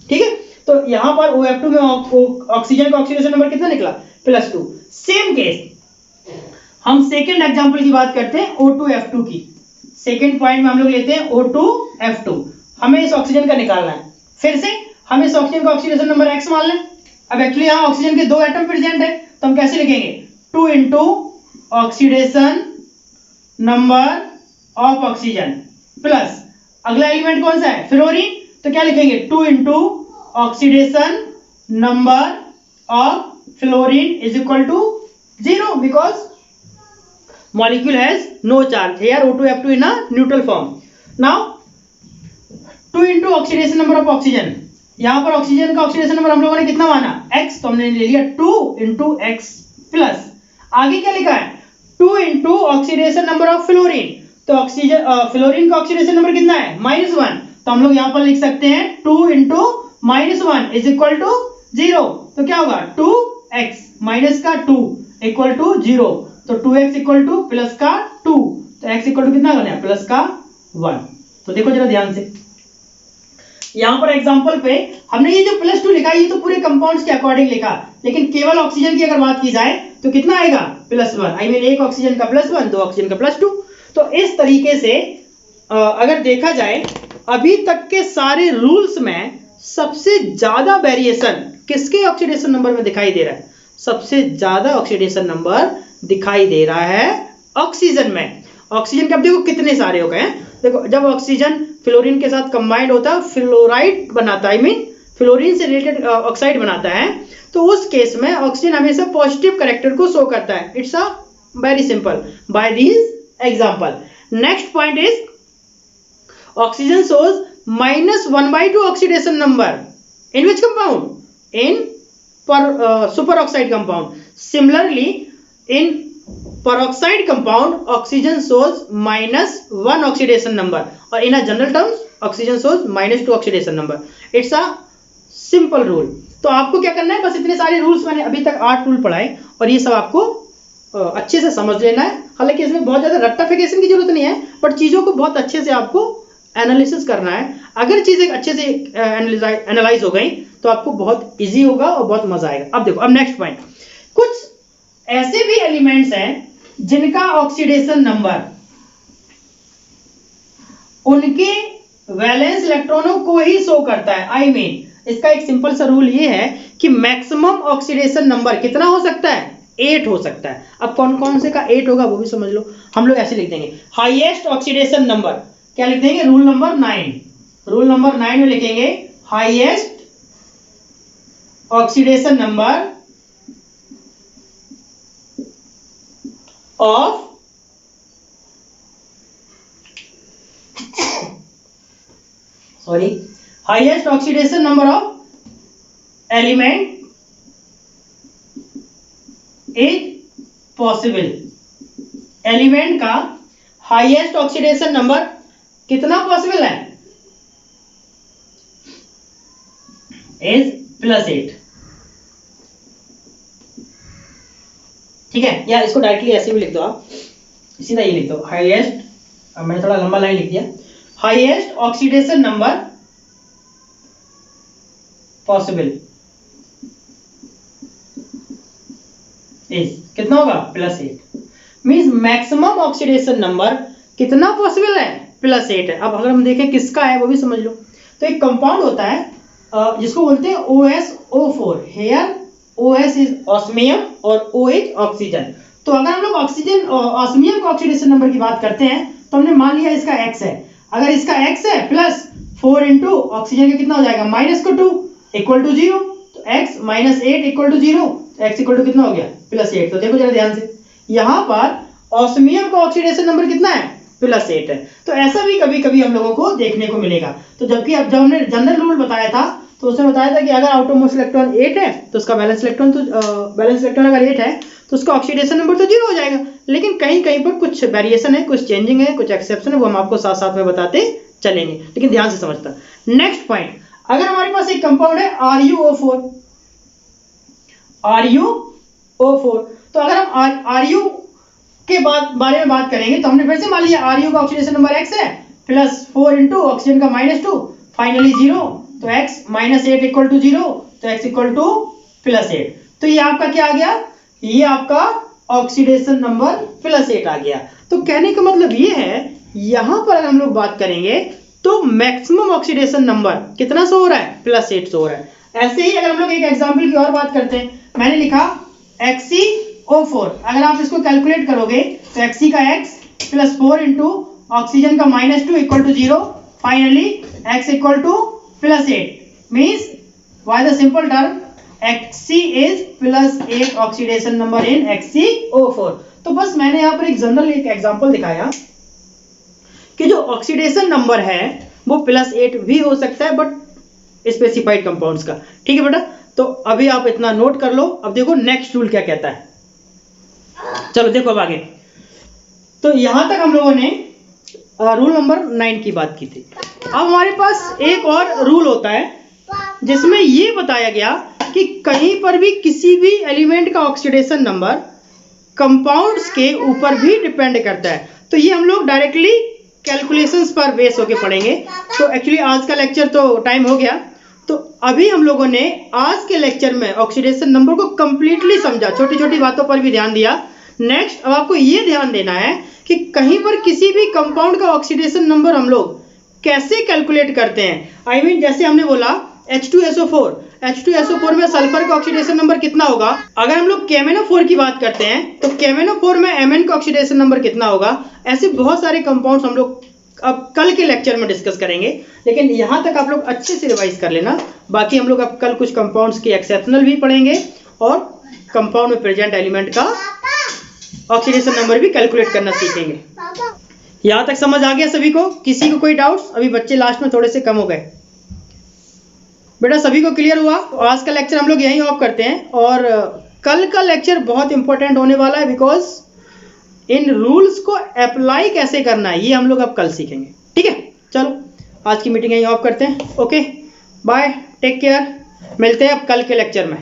ठीक है। तो यहां पर OF2 में ऑक्सीजन का ऑक्सीडेशन नंबर कितना निकला, +2। सेम केस हम सेकेंड एग्जांपल की बात करते हैं O2F2 की। सेकेंड पॉइंट में हम लोग लेते हैं O2F2, हमें इस ऑक्सीजन का निकालना है। फिर से हम इस ऑक्सीजन का ऑक्सीडेशन नंबर x मान लें। अब एक्चुअली यहाँ ऑक्सीजन के 2 एटम प्रेजेंट है, तो हम कैसे लिखेंगे, 2 into oxidation number of oxygen plus अगला एलिमेंट कौन सा है, फ्लोरीन, तो क्या लिखेंगे, 2 into oxidation number of fluorine is equal to 0 because molecule has no charge. Here O2F2 in a neutral form. Now 2 into oxidation number of oxygen, यहाँ पर oxygen का ऑक्सीडेशन नंबर हम लोगों ने कितना माना, x, तो हमने ले लिया 2 into x प्लस आगे क्या लिखा है 2 into oxidation number of fluorine, तो ऑक्सीजन फ्लोरीन का ऑक्सीडेशन नंबर कितना है -1, तो हम लोग यहाँ पर लिख सकते हैं 2 into -1 इज इक्वल टू 0, तो क्या होगा 2x माइनस का 2 इक्वल टू 0, तो 2x इक्वल टू प्लस का 2, तो x इक्वल टू कितना करना है, प्लस का 1। तो देखो जरा ध्यान से, यहां पर एग्जांपल पे हमने ये जो +2 लिखा है ये तो पूरे कंपाउंड्स के अकॉर्डिंग लिखा, लेकिन केवल ऑक्सीजन की अगर बात की जाए तो कितना आएगा, +1। आई मीन एक ऑक्सीजन का +1, दो ऑक्सीजन का +2। तो इस तरीके से अगर देखा जाए अभी तक के सारे रूल्स में सबसे ज्यादा वेरिएशन किसके ऑक्सीडेशन नंबर में दिखाई दे रहा है, सबसे ज्यादा ऑक्सीडेशन नंबर दिखाई दे रहा है ऑक्सीजन में। ऑक्सीजन के अब देखो कितने सारे हो गए हैं, देखो जब ऑक्सीजन फ्लोरीन के साथ कंबाइंड होता है फ्लोराइड बनाता है, आई मीन फ्लोरीन से रिलेटेड ऑक्साइड बनाता है, तो उस केस में ऑक्सीजन हमेशा पॉजिटिव कैरेक्टर को शो करता है। It's a very simple by this example. Next point is oxygen shows -1/2 oxidation number in which compound, in super oxide compound. Similarly in peroxide compound oxygen shows -1 oxidation number, or in a general terms oxygen shows -2 oxidation number. It's a simple rule. तो आपको क्या करना है, बस इतने सारे rules मैंने अभी तक 8 रूल पढ़ाए और ये सब आपको अच्छे से समझ लेना है। हालांकि इसमें बहुत ज्यादा रट्टाफिकेशन की जरूरत नहीं है, बट चीजों को बहुत अच्छे से आपको एनालिसिस करना है। अगर चीजें अच्छे से एनालाइज हो गई तो आपको बहुत इजी होगा और बहुत मजा आएगा। अब देखो, अब नेक्स्ट पॉइंट, कुछ ऐसे भी एलिमेंट्स हैं जिनका ऑक्सीडेशन नंबर उनके वैलेंस इलेक्ट्रॉनों को ही शो करता है। आई मीन इसका एक सिंपल सा रूल ये है कि मैक्सिमम ऑक्सीडेशन नंबर कितना हो सकता है, 8 हो सकता है। अब कौन कौन से का 8 होगा वो भी समझ लो। हम लोग ऐसे लिख देंगे हाईएस्ट ऑक्सीडेशन नंबर, क्या लिख देंगे, रूल नंबर 9। रूल नंबर 9 में लिखेंगे highest oxidation number of highest oxidation number of element is possible। Element का हाईएस्ट ऑक्सीडेशन नंबर कितना पॉसिबल है, इज +8। ठीक है, या इसको डायरेक्टली ऐसे भी लिख दो, आप सीधा ये लिख दो हाईएस्ट, मैंने थोड़ा लंबा लाइन लिख दिया, highest oxidation number possible is कितना होगा, +8। मींस मैक्सिमम ऑक्सीडेशन नंबर कितना पॉसिबल है, +8 है। अब अगर हम देखें किसका है वो भी समझ लो। तो एक कंपाउंड होता है जिसको बोलते हैं OSO4। Here OS is osmium और OH ऑक्सीजन। तो अगर हम लोग ऑक्सीजन ऑस्मियम का ऑक्सीडेशन नंबर की बात करते हैं तो हमने मान लिया इसका x है। अगर इसका x है +4 इंटू ऑक्सीजन का कितना हो जाएगा, -2 इक्वल टू 0, तो x -8 इक्वल टू 0, तो x इक्वल टू कितना हो गया, +8। तो देखो जरा ध्यान से, यहाँ पर ऑस्मियम का ऑक्सीडेशन नंबर कितना है, +8 है। तो ऐसा भी कभी कभी हम लोगों को देखने को मिलेगा। तो जबकि अब जब हमने जनरल रूल बताया था तो उसने बताया था कि अगर आउटरमोस्ट इलेक्ट्रॉन 8 है तो उसका बैलेंस इलेक्ट्रॉन अगर 8 है तो उसका ऑक्सीडेशन नंबर तो 0 हो जाएगा। लेकिन कहीं कहीं पर कुछ वेरिएशन है, कुछ चेंजिंग है, कुछ एक्सेप्शन है, वो हम आपको साथ साथ में बताते चलेंगे, लेकिन ध्यान से समझता। नेक्स्ट पॉइंट, अगर हमारे पास एक कंपाउंड है RuO4, तो अगर हम Ru के बारे में बात करेंगे तो हमने फिर से मान लिया Ru का ऑक्सीडेशन नंबर x है, +4 इंटू ऑक्सीजन का -2, फाइनली 0, तो x -8 इक्वल टू 0, तो x इक्वल टू +8। तो ये आपका क्या आ गया, ये आपका ऑक्सीडेशन नंबर +8 आ गया। तो कहने का मतलब ये है, यहां पर अगर हम लोग बात करेंगे तो मैक्सिमम ऑक्सीडेशन नंबर कितना शो हो रहा है, +8 शो हो रहा है। ऐसे ही अगर हम लोग एक एग्जांपल की और बात करते हैं, मैंने लिखा XeO4, अगर आप इसको कैलकुलेट करोगे तो Xe का x + 4 इंटू ऑक्सीजन का -2 equal to 0, finally x equal to +8 means by the simple term Xe is +8 oxidation number in XeO4। तो बस मैंने यहाँ पर एक जनरल एक एग्जांपल दिखाया कि जो ऑक्सीडेशन नंबर है वो +8 भी हो सकता है बट स्पेसिफाइड कंपाउंड्स का। ठीक है बेटा, तो अभी आप इतना नोट कर लो। अब देखो नेक्स्ट रूल क्या कहता है। चलो देखो अब आगे। तो यहां तक हम लोगों ने रूल नंबर 9 की बात की थी। अब हमारे पास एक और रूल होता है जिसमें ये बताया गया कि कहीं पर भी किसी भी एलिमेंट का ऑक्सीडेशन नंबर कंपाउंड्स के ऊपर भी डिपेंड करता है। तो ये हम लोग डायरेक्टली कैलकुलेशंस पर बेस होके पढ़ेंगे। तो एक्चुअली आज का लेक्चर तो टाइम हो गया, तो अभी हम लोगों ने आज के लेक्चर में ऑक्सीडेशन नंबर को कंप्लीटली समझा, छोटी छोटी बातों पर भी ध्यान दिया। नेक्स्ट अब आपको ये ध्यान देना है कि कहीं पर किसी भी कंपाउंड का ऑक्सीडेशन नंबर हम लोग कैसे कैलकुलेट करते हैं। I mean, जैसे हमने बोला H2SO4 में सल्फर का ऑक्सीडेशन नंबर कितना होगा। अगर हम लोग KMnO4 की बात करते हैं तो KMnO4 में Mn का ऑक्सीडेशन नंबर कितना होगा। ऐसे बहुत सारे कंपाउंड्स हम लोग अब कल के लेक्चर में डिस्कस करेंगे, लेकिन यहां तक आप लोग अच्छे से रिवाइज कर लेना। बाकी हम लोग अब कल कुछ कंपाउंड्स के एक्सेप्शनल भी पढ़ेंगे और कंपाउंड में प्रेजेंट एलिमेंट का ऑक्सीडेशन नंबर भी कैलकुलेट करना सीखेंगे। यहां तक समझ आ गया सभी को? किसी को कोई डाउट्स? अभी बच्चे लास्ट में थोड़े से कम हो गए। बेटा सभी को क्लियर हुआ? आज का लेक्चर हम लोग यहीं ऑफ करते हैं और कल का लेक्चर बहुत इंपॉर्टेंट होने वाला है, बिकॉज इन रूल्स को अप्लाई कैसे करना है ये हम लोग अब कल सीखेंगे। ठीक है, चलो आज की मीटिंग यहीं ऑफ करते हैं। ओके बाय, टेक केयर, मिलते हैं अब कल के लेक्चर में।